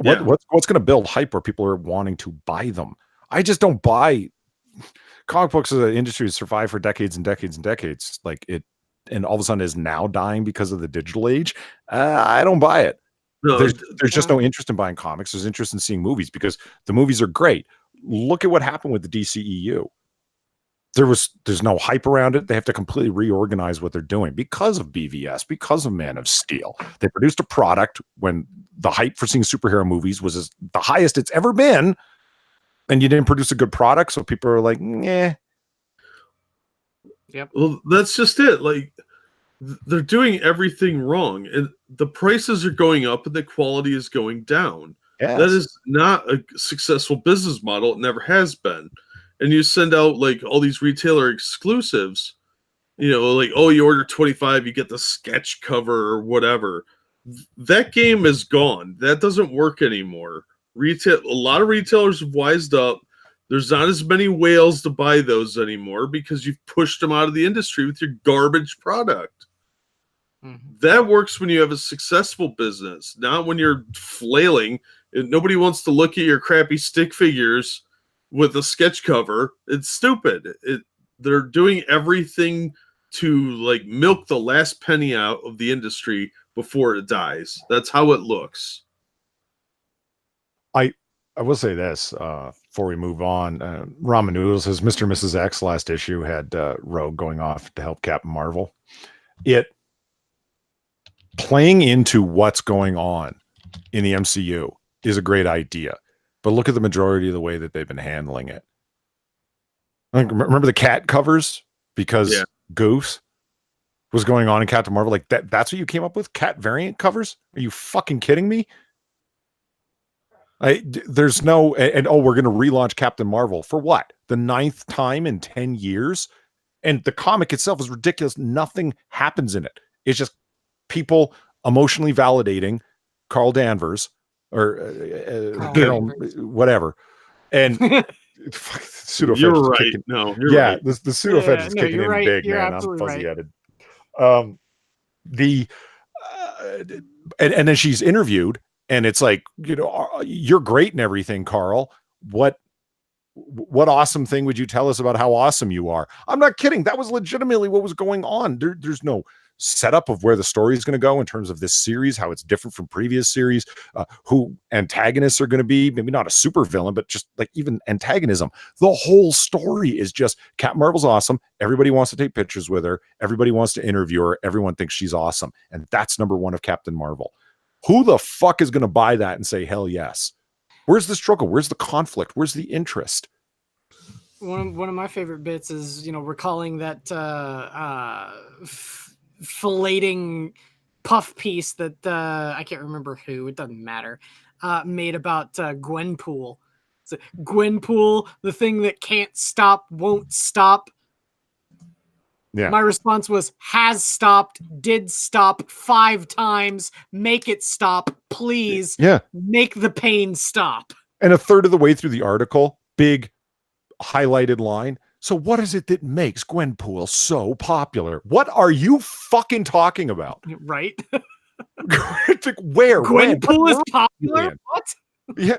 What's going to build hype where people are wanting to buy them? I just don't buy comic books as an industry that survived for decades and decades and decades. And all of a sudden is now dying because of the digital age. I don't buy it. No, there's just no interest in buying comics. There's interest in seeing movies because the movies are great. Look at what happened with the DCEU. There's no hype around it. They have to completely reorganize what they're doing because of BVS, because of Man of Steel. They produced a product when the hype for seeing superhero movies was the highest it's ever been, and you didn't produce a good product, so people are like, "Nah." Yep. Well, that's just it. They're doing everything wrong, and the prices are going up, and the quality is going down. Yes. That is not a successful business model. It never has been. And you send out all these retailer exclusives, oh, you order 25, you get the sketch cover or whatever. That game is gone. That doesn't work anymore. A lot of retailers have wised up. There's not as many whales to buy those anymore because you've pushed them out of the industry with your garbage product. Mm-hmm. That works when you have a successful business, not when you're flailing. And nobody wants to look at your crappy stick figures with a sketch cover. It's stupid. They're doing everything to milk the last penny out of the industry before it dies. That's how it looks. I will say this before we move on. Ramen Noodles says Mr. and Mrs. X last issue had Rogue going off to help Captain Marvel. It playing into what's going on in the MCU is a great idea, but look at the majority of the way that they've been handling it. Remember the cat covers? Because goose was going on in Captain Marvel? Like that's what you came up with? Cat variant covers? Are you fucking kidding me? There's no, and oh, we're going to relaunch Captain Marvel for what? The 9th time in 10 years? And the comic itself is ridiculous. Nothing happens in it. It's just people emotionally validating Carl Danvers or Carol, whatever. And pseudo you're right. kicking. No, you're right. The pseudo fetish is kicking in right. big, You're man. I'm absolutely fuzzy right. headed. And then she's interviewed, and it's like, you're great and everything, Carl. What awesome thing would you tell us about how awesome you are? I'm not kidding. That was legitimately what was going on. There's no setup of where the story is going to go in terms of this series, how it's different from previous series, who antagonists are going to be, maybe not a super villain, but just like even antagonism. The whole story is just Captain Marvel's awesome. Everybody wants to take pictures with her. Everybody wants to interview her. Everyone thinks she's awesome. And that's number one of Captain Marvel. Who the fuck is going to buy that and say, hell yes? Where's the struggle? Where's the conflict? Where's the interest? One of my favorite bits is, recalling that filleting puff piece that I can't remember who, it doesn't matter, made about Gwenpool. So Gwenpool, the thing that can't stop, won't stop. Yeah. My response was, has stopped, did stop 5 times, make it stop, please. Yeah. Make the pain stop. And a third of the way through the article, big highlighted line. So what is it that makes Gwenpool so popular? What are you fucking talking about? Right? It's like, where? Gwenpool is popular? What? Yeah,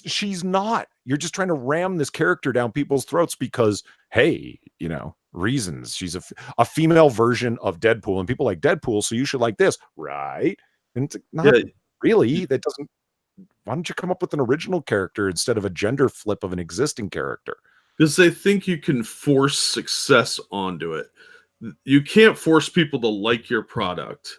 she's not. You're just trying to ram this character down people's throats because, hey, reasons. She's a female version of Deadpool, and people like Deadpool, so you should like this, right? And it's not really. That doesn't. Why don't you come up with an original character instead of a gender flip of an existing character? Because they think you can force success onto it. You can't force people to like your product.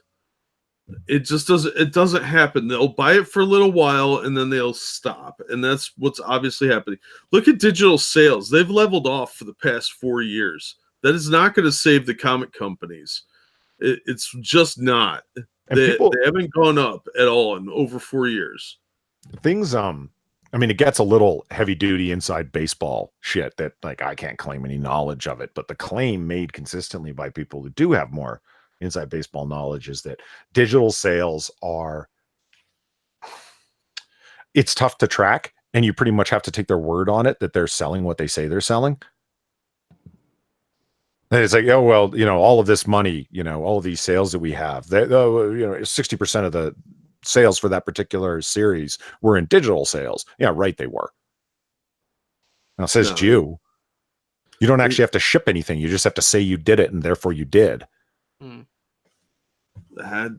It just doesn't happen. They'll buy it for a little while and then they'll stop. And that's what's obviously happening. Look at digital sales. They've leveled off for the past 4 years. That is not going to save the comic companies. It's just not. They haven't gone up at all in over 4 years. Things, it gets a little heavy duty inside baseball shit that, like, I can't claim any knowledge of it, but the claim made consistently by people who do have more inside baseball knowledge is that digital sales it's tough to track, and you pretty much have to take their word on it that they're selling what they say they're selling. And it's like, oh, well, all of this money, all of these sales that we have, 60% of the sales for that particular series were in digital sales. Yeah, right. They were. Now, says Jew. You don't actually have to ship anything. You just have to say you did it, and therefore you did. I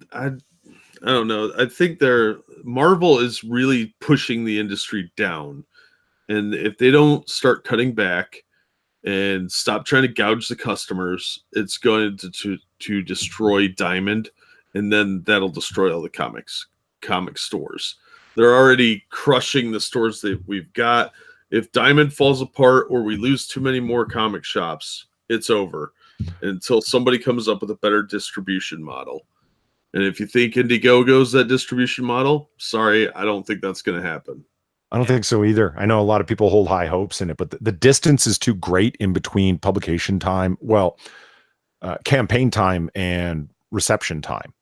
don't know. I think Marvel is really pushing the industry down. And if they don't start cutting back and stop trying to gouge the customers, it's going to destroy Diamond, and then that'll destroy all the comic stores. They're already crushing the stores that we've got. If Diamond falls apart or we lose too many more comic shops, it's over until somebody comes up with a better distribution model. And if you think IndieGoGo's that distribution model, sorry, I don't think that's going to happen. I don't think so either. I know a lot of people hold high hopes in it, but the distance is too great in between publication time, campaign time and reception time.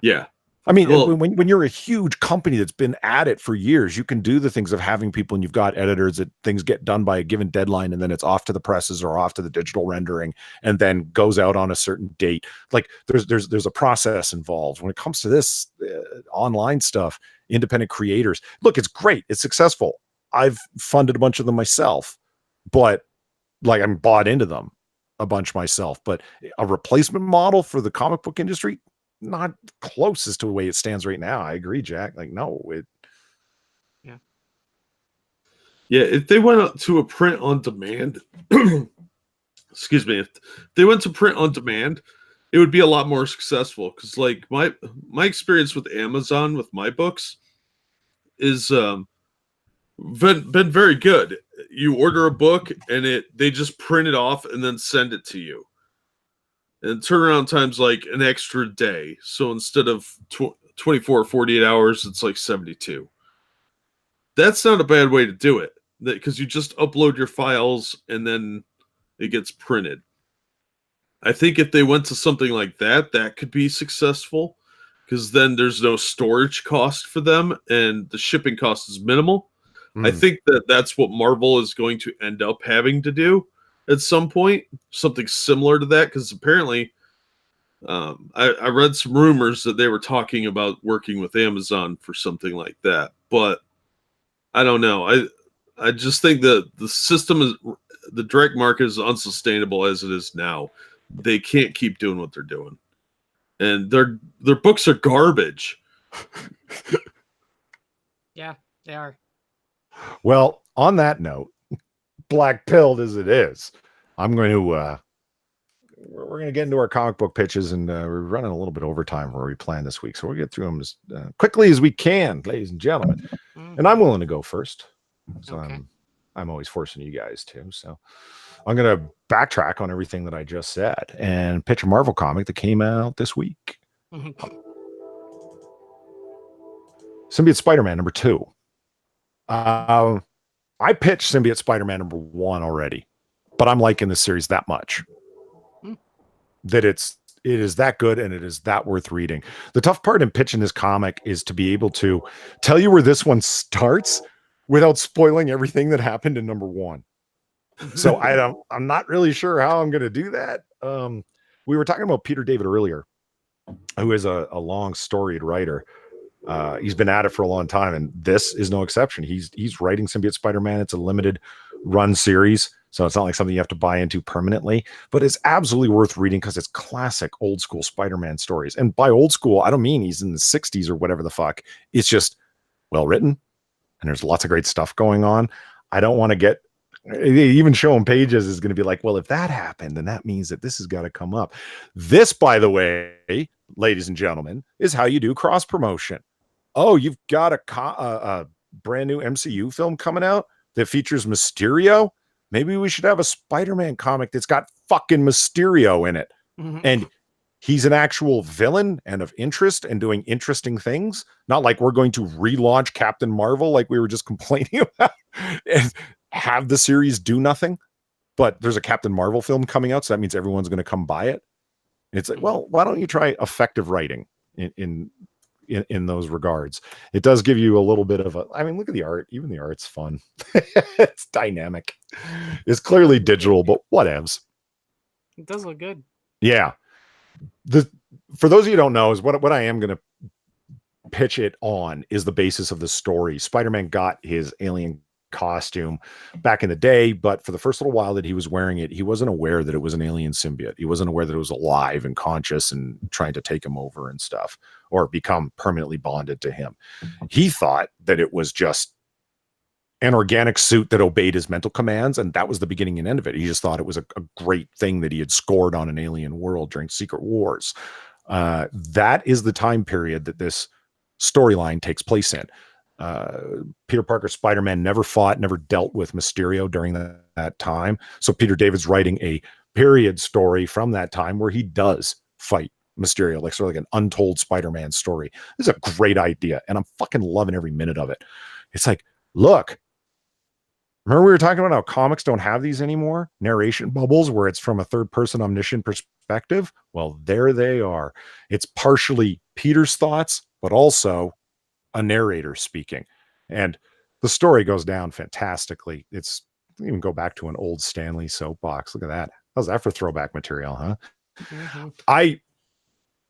Yeah. When you're a huge company that's been at it for years, you can do the things of having people, and you've got editors that things get done by a given deadline, and then it's off to the presses or off to the digital rendering, and then goes out on a certain date. Like there's a process involved. When it comes to this online stuff, independent creators, look, it's great, it's successful. I've funded a bunch of them myself, but I'm bought into them a bunch myself. But a replacement model for the comic book industry, not close as to the way it stands right now. I agree, Jack. If they went to a print on demand, excuse me, if they went to print on demand, it would be a lot more successful. Because my experience with Amazon with my books is been very good. You order a book and they just print it off and then send it to you. And turnaround time's like an extra day. So instead of 24 or 48 hours, it's like 72. That's not a bad way to do it, because you just upload your files and then it gets printed. I think if they went to something like that, that could be successful, because then there's no storage cost for them and the shipping cost is minimal. I think that's what Marvel is going to end up having to do at some point, something similar to that, because apparently I read some rumors that they were talking about working with Amazon for something like that, but I don't know. I just think that the system is, the direct market is unsustainable as it is now. They can't keep doing what they're doing, and their books are garbage. Yeah, they are. Well, on that note, black pilled as it is, I'm going to we're going to get into our comic book pitches, and we're running a little bit overtime where we planned this week, so we'll get through them as quickly as we can, ladies and gentlemen. And I'm willing to go first, so Okay. I'm always forcing you guys to. So I'm going to backtrack on everything that I just said and pitch a Marvel comic that came out this week. Symbiote Spider-Man number 2. I pitched Symbiote Spider-Man number 1 already, but I'm liking this series that much that it is that good and it is that worth reading. The tough part in pitching this comic is to be able to tell you where this one starts without spoiling everything that happened in number 1. So I'm not really sure how I'm going to do that. We were talking about Peter David earlier, who is a long storied writer. He's been at it for a long time, and this is no exception. He's writing Symbiote Spider-Man. It's a limited run series, so it's not like something you have to buy into permanently, but it's absolutely worth reading because it's classic old school Spider-Man stories. And by old school, I don't mean he's in the 60s or whatever the fuck. It's just well written, and there's lots of great stuff going on. I don't want to get even showing pages is going to be like, well, if that happened, then that means that this has got to come up. This, by the way, ladies and gentlemen, is how you do cross promotion. Oh, you've got a brand new MCU film coming out that features Mysterio. Maybe we should have a Spider-Man comic that's got fucking Mysterio in it. And he's an actual villain and of interest and doing interesting things. Not like we're going to relaunch Captain Marvel like we were just complaining about and have the series do nothing. But there's a Captain Marvel film coming out, so that means everyone's going to come buy it. And it's like, well, why don't you try effective writing in those regards? It does give you a little bit of I mean, look at the art. Even the art's fun. It's dynamic. It's clearly digital, but whatevs. It does look good. Yeah. For those of you who don't know, is what I am going to pitch it on is the basis of the story. Spider-Man got his alien costume back in the day, but for the first little while that he was wearing it, he wasn't aware that it was an alien symbiote. He wasn't aware that it was alive and conscious and trying to take him over and stuff, or become permanently bonded to him. He thought that it was just an organic suit that obeyed his mental commands, and that was the beginning and end of it. He just thought it was a great thing that he had scored on an alien world during Secret Wars. That is the time period that this storyline takes place in. Peter Parker Spider-Man never dealt with Mysterio during that time. So Peter David's writing a period story from that time where he does fight Mysterio, like sort of like an untold Spider-Man story. This is a great idea, and I'm fucking loving every minute of it. It's like, look, remember we were talking about how comics don't have these anymore? Narration bubbles where it's from a third-person omniscient perspective? Well, there they are. It's partially Peter's thoughts, but also a narrator speaking, and the story goes down fantastically. It's even go back to an old Stanley soapbox. Look at that. How's that for throwback material, huh?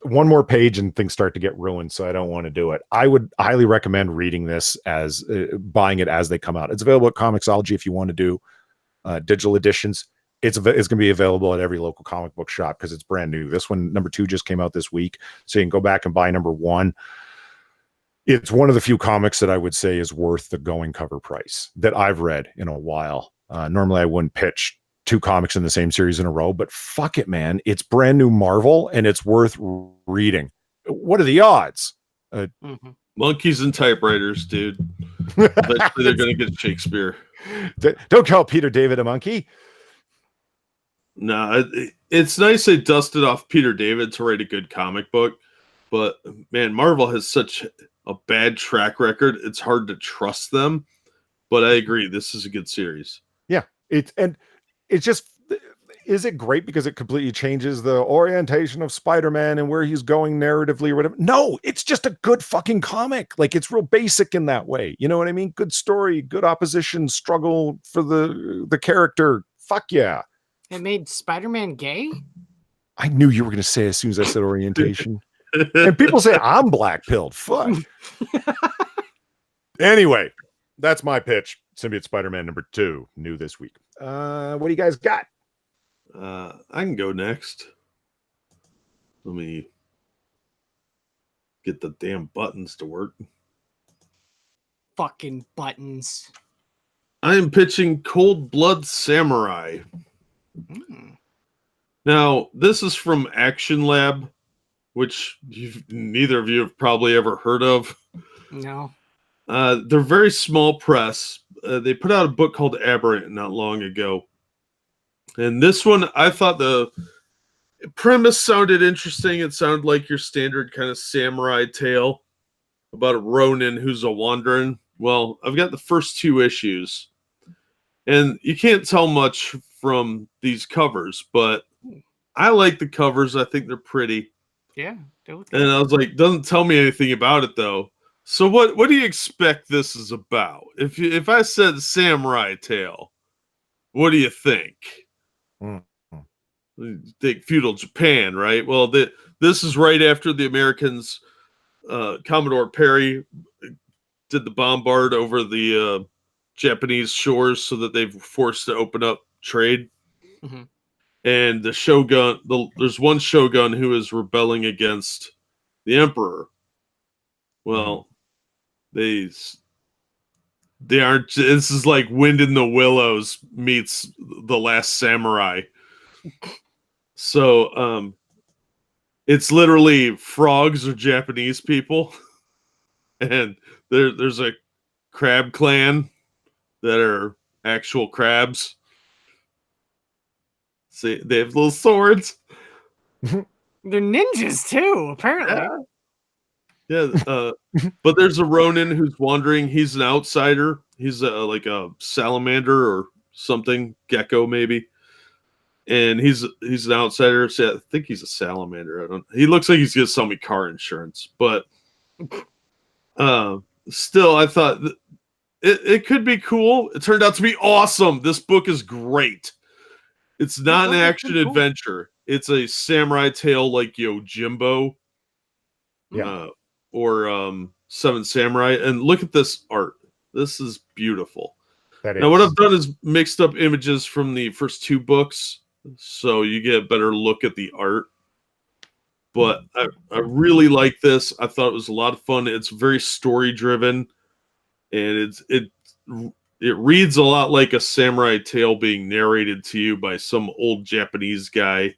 One more page and things start to get ruined, so I don't want to do it. I would highly recommend reading this as buying it as they come out. It's available at Comixology if you want to do digital editions. It's going to be available at every local comic book shop because it's brand new. This one, number 2, just came out this week, so you can go back and buy number 1. It's one of the few comics that I would say is worth the going cover price that I've read in a while. Normally I wouldn't pitch 2 comics in the same series in a row, but fuck it, man. It's brand new Marvel and it's worth reading. What are the odds? Monkeys and typewriters, dude. Eventually they're going to get Shakespeare. Don't call Peter David a monkey. No, it's nice they dusted off Peter David to write a good comic book, but man, Marvel has such a bad track record. It's hard to trust them. But I agree, this is a good series. Yeah, it's just, is it great because it completely changes the orientation of Spider-Man and where he's going narratively or whatever? No, it's just a good fucking comic. Like, it's real basic in that way. You know what I mean? Good story, good opposition, struggle for the character. Fuck yeah. It made Spider-Man gay? I knew you were going to say as soon as I said orientation. And people say I'm black-pilled. Fuck. Anyway, that's my pitch. Symbiote Spider-Man #2, new this week. What do you guys got? I can go next. Let me get the damn buttons to work. Fucking buttons. I am pitching Cold Blood Samurai. Now, this is from Action Lab, which neither of you have probably ever heard of. No. They're very small press. They put out a book called Aberrant not long ago. And this one, I thought the premise sounded interesting. It sounded like your standard kind of samurai tale about a ronin who's a wandering. Well, I've got the first 2 issues. And you can't tell much from these covers, but I like the covers. I think they're pretty. Yeah. They look And I was like, doesn't tell me anything about it, though. So what do you expect this is about? If I said samurai tale, what do you think? You think feudal Japan, right? Well, this is right after the Americans, Commodore Perry did the bombard over the Japanese shores so that they were forced to open up trade. Mhm. And the shogun, there's one shogun who is rebelling against the emperor. Well, they aren't. This is like Wind in the Willows meets The Last Samurai. So, it's literally frogs or Japanese people, and there's a crab clan that are actual crabs. See, they have little swords. They're ninjas too, apparently. Yeah, but there's a Ronin who's wandering. He's an outsider. He's like a salamander or something, gecko maybe. And he's an outsider. So I think he's a salamander. He looks like he's gonna sell me car insurance, but still, I thought it could be cool. It turned out to be awesome. This book is great. It's not an action adventure. It's a samurai tale like Yojimbo. Yeah. Or Seven Samurai. And look at this art. This is beautiful. Now, what I've done is mixed up images from the first 2 books, so you get a better look at the art. But I really like this. I thought it was a lot of fun. It's very story driven, and it reads a lot like a samurai tale being narrated to you by some old Japanese guy.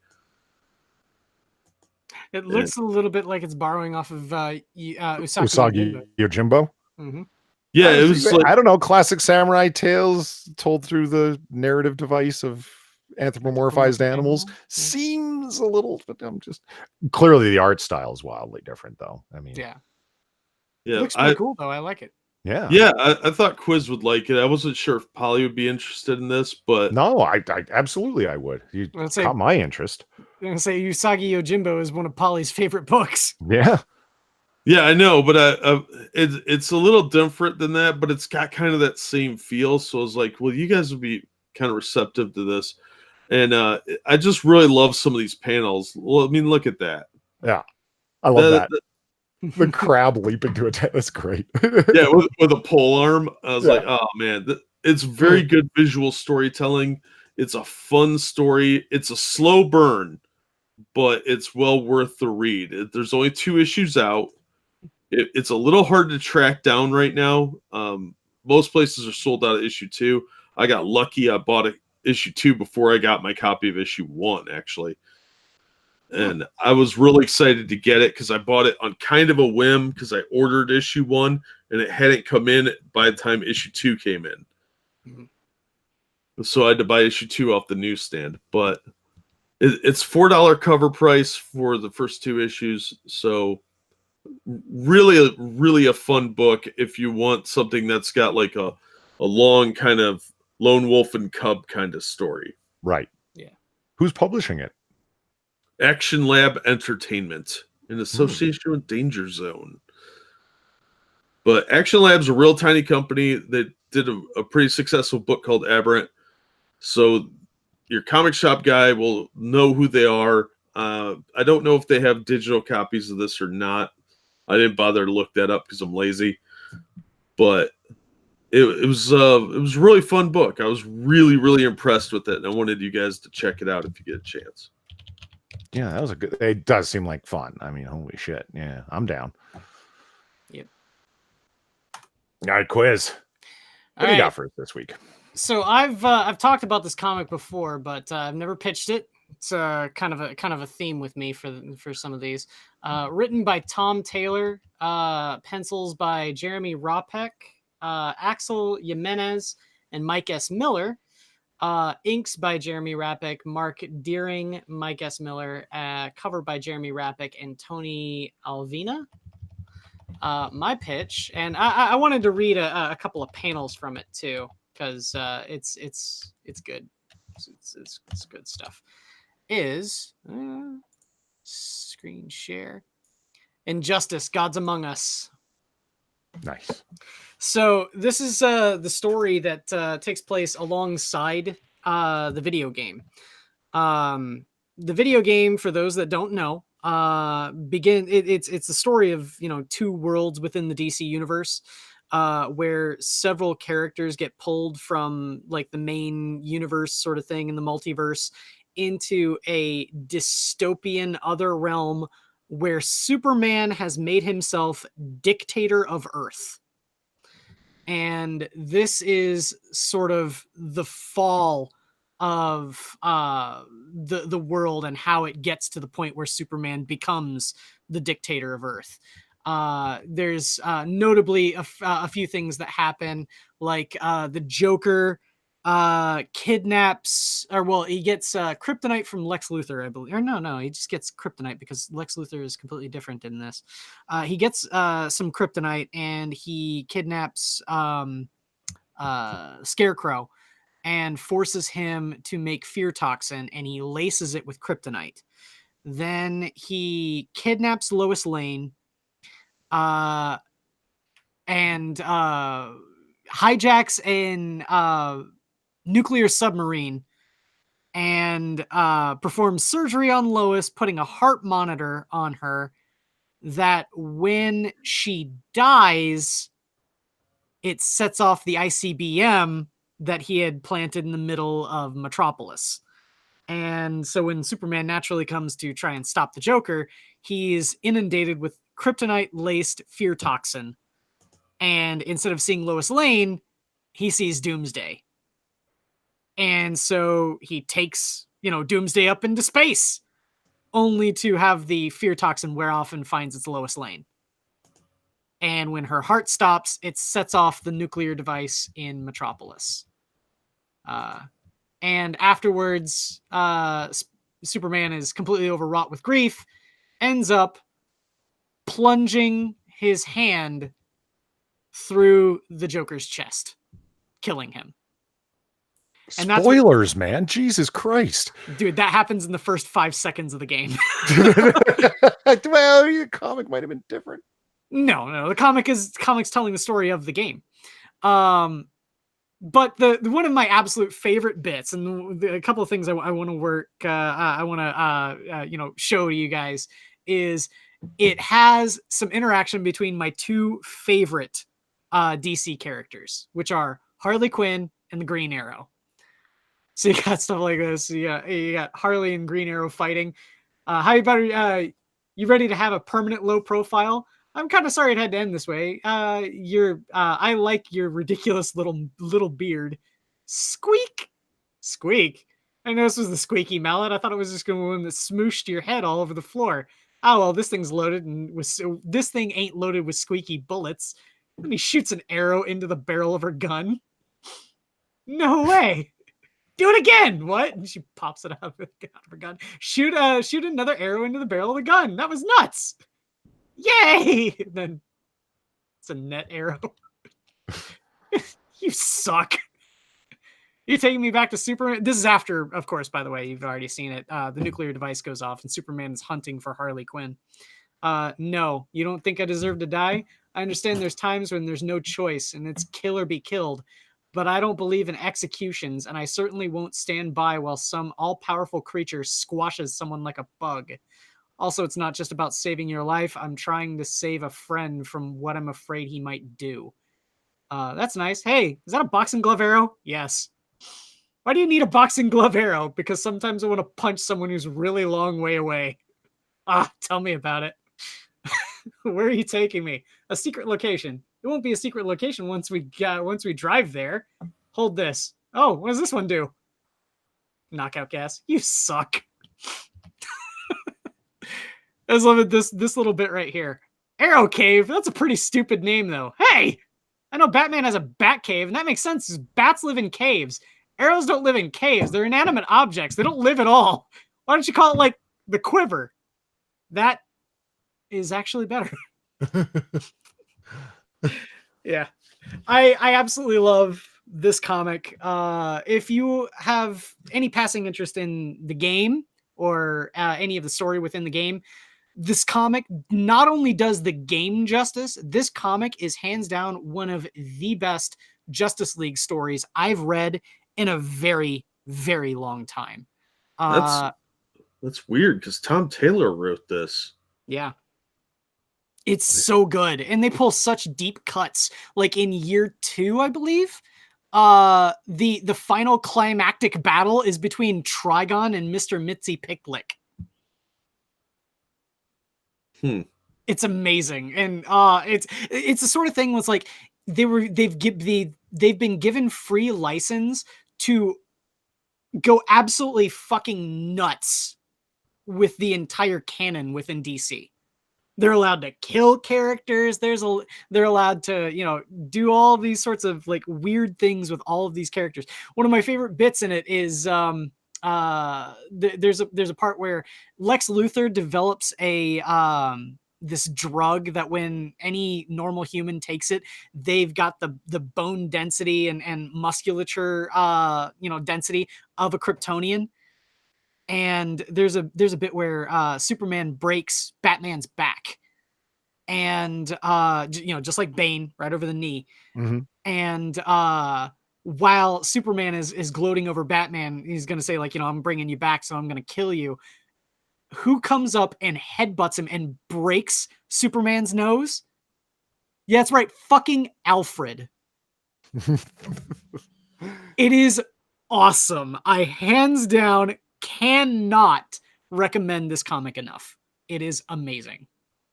It looks a little bit like it's borrowing off of Usagi Yojimbo. Mm-hmm. Yeah, it was like, I don't know, classic samurai tales told through the narrative device of anthropomorphized animals. Seems a little, but I'm just clearly the art style is wildly different, though. I mean, yeah, it looks pretty cool though. I like it. Yeah, I thought Quiz would like it. I wasn't sure if Polly would be interested in this, but no, I absolutely I would. You caught my interest. I'm gonna say Usagi Yojimbo is one of Polly's favorite books. Yeah, I know, but it's a little different than that, but it's got kind of that same feel. So I was like, well, you guys would be kind of receptive to this, and I just really love some of these panels. Well, I mean, look at that. Yeah, I love that. The crab leaping to attack. That's great. Yeah, with a pole arm. I was like, oh man, it's very good visual storytelling. It's a fun story. It's a slow burn, but it's well worth the read. There's only 2 issues out. It's a little hard to track down right now. Most places are sold out of issue 2. I got lucky. I bought issue 2 before I got my copy of issue 1, actually. And I was really excited to get it because I bought it on kind of a whim because I ordered issue 1 and it hadn't come in by the time issue 2 came in. So I had to buy issue 2 off the newsstand. But It's $4 cover price for the first 2 issues. So really a fun book if you want something that's got like a long kind of lone wolf and cub kind of story. Right. Yeah. Who's publishing it? Action Lab Entertainment in association with Danger Zone. But Action Lab's a real tiny company that did a pretty successful book called Aberrant. So your comic shop guy will know who they are. I don't know if they have digital copies of this or not. I didn't bother to look that up because I'm lazy. But it was a really fun book. I was really impressed with it, and I wanted you guys to check it out if you get a chance. Yeah, that was a good. It does seem like fun. I mean, holy shit! Yeah, I'm down. Yep. All right, quiz. What do you got for us this week? So I've talked about this comic before, but I've never pitched it. It's kind of a theme with me for some of these. Written by Tom Taylor, pencils by Jeremy Ropek, Axel Jimenez, and Mike S. Miller. Inks by Jeremy Rapek, Mark Deering, Mike S. Miller, cover by Jeremy Rapek and Tony Alvina. My pitch, and I wanted to read a couple of panels from it too, because it's good. It's good stuff. Is screen share. Injustice, Gods Among Us. Nice. So this is the story that takes place alongside the video game. The video game, for those that don't know, it's the story of 2 worlds within the DC universe, where several characters get pulled from like the main universe sort of thing in the multiverse into a dystopian other realm where Superman has made himself dictator of Earth. And this is sort of the fall of the world and how it gets to the point where Superman becomes the dictator of Earth. There's notably a few things that happen, like the Joker kidnaps, he gets kryptonite from Lex Luthor, I believe. Or no, he just gets kryptonite because Lex Luthor is completely different in this. He gets some kryptonite and he kidnaps Scarecrow and forces him to make fear toxin, and he laces it with kryptonite. Then he kidnaps Lois Lane and hijacks an nuclear submarine and performs surgery on Lois, putting a heart monitor on her that when she dies, it sets off the ICBM that he had planted in the middle of Metropolis. And so when Superman naturally comes to try and stop the Joker, he's inundated with kryptonite-laced fear toxin. And instead of seeing Lois Lane, he sees Doomsday. And so he takes, Doomsday up into space, only to have the fear toxin wear off and finds it's Lois Lane. And when her heart stops, it sets off the nuclear device in Metropolis. And afterwards, Superman is completely overwrought with grief, ends up plunging his hand through the Joker's chest, killing him. And spoilers, man. Jesus Christ. Dude, that happens in the first 5 seconds of the game. Well, your comic might have been different. No. The comic's telling the story of the game. But the one of my absolute favorite bits, and a couple of things I want to show to you guys, is it has some interaction between my 2 favorite DC characters, which are Harley Quinn and the Green Arrow. So you got stuff like this. You got Harley and Green Arrow fighting. How about you ready to have a permanent low profile? I'm kind of sorry it had to end this way. I like your ridiculous little beard. Squeak. I know this was the squeaky mallet. I thought it was just going to smooshed your head all over the floor. Oh well, this thing's loaded this thing ain't loaded with squeaky bullets. And he shoots an arrow into the barrel of her gun. No way. Do it again. What? And she pops it out of her gun. Shoot another arrow into the barrel of the gun. That was nuts. Yay! And then it's a net arrow. You suck. You're taking me back to Superman. This is after, of course, by the way, you've already seen it. The nuclear device goes off and Superman is hunting for Harley Quinn. No, you don't think I deserve to die? I understand there's times when there's no choice and it's kill or be killed, but I don't believe in executions, and I certainly won't stand by while some all-powerful creature squashes someone like a bug. Also, it's not just about saving your life. I'm trying to save a friend from what I'm afraid he might do. That's nice. Hey, is that a boxing glove arrow? Yes. Why do you need a boxing glove arrow? Because sometimes I want to punch someone who's really long way away. Tell me about it. Where are you taking me? A secret location. It won't be a secret location once we drive there. Hold this. Oh, what does this one do? Knockout gas. You suck. I just love it. This little bit right here. Arrow Cave. That's a pretty stupid name, though. Hey, I know Batman has a bat cave, and that makes sense. Because bats live in caves. Arrows don't live in caves. They're inanimate objects. They don't live at all. Why don't you call it like the quiver? That is actually better. Yeah, I absolutely love this comic. If you have any passing interest in the game or any of the story within the game, this comic not only does the game justice, this comic is hands down one of the best Justice League stories I've read in a very, very long time. That's weird because Tom Taylor wrote this. Yeah. It's so good. And they pull such deep cuts. Like in year 2, I believe, the final climactic battle is between Trigon and Mr. Mitzi Picklick. It's amazing. And it's the sort of thing was like they've been given free license to go absolutely fucking nuts with the entire canon within DC. They're allowed to kill characters. They're allowed to, do all these sorts of like weird things with all of these characters. One of my favorite bits in it is there's a part where Lex Luthor develops this drug that when any normal human takes it, they've got the bone density and musculature density of a Kryptonian. And there's a bit where Superman breaks Batman's back, and just like Bane, right over the knee. Mm-hmm. And while Superman is gloating over Batman, he's gonna say like, I'm bringing you back, so I'm gonna kill you. Who comes up and headbutts him and breaks Superman's nose? Yeah, that's right, fucking Alfred. It is awesome. I hands down cannot recommend this comic enough. It is amazing.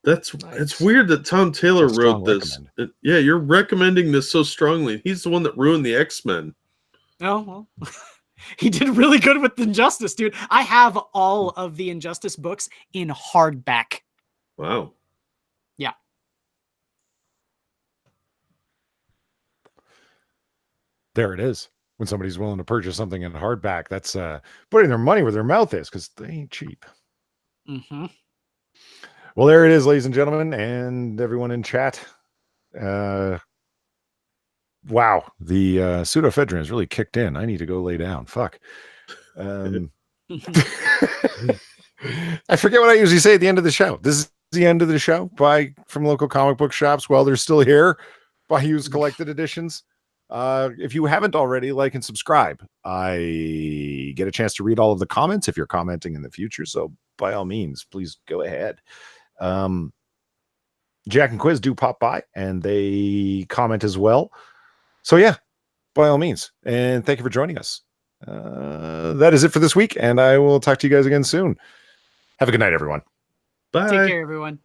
It's weird that Tom Taylor wrote this. Yeah, you're recommending this so strongly. He's the one that ruined the X-Men. Oh, well. He did really good with Injustice, dude. I have all of the Injustice books in hardback. Wow. Yeah. There it is. When somebody's willing to purchase something in hardback, that's putting their money where their mouth is, because they ain't cheap. Mm-hmm. Well, there it is, ladies and gentlemen, and everyone in chat. Wow, the pseudoephedrine has really kicked in. I need to go lay down. Fuck. I forget what I usually say at the end of the show. This is the end of the show. Buy from local comic book shops while they're still here. Buy used collected editions. If you haven't already, like and subscribe. I get a chance to read all of the comments if you're commenting in the future, so by all means, please go ahead. Jack and Quiz do pop by and they comment as well. So yeah, by all means. And thank you for joining us. That is it for this week, and I will talk to you guys again soon. Have a good night, everyone. Bye. Take care, everyone.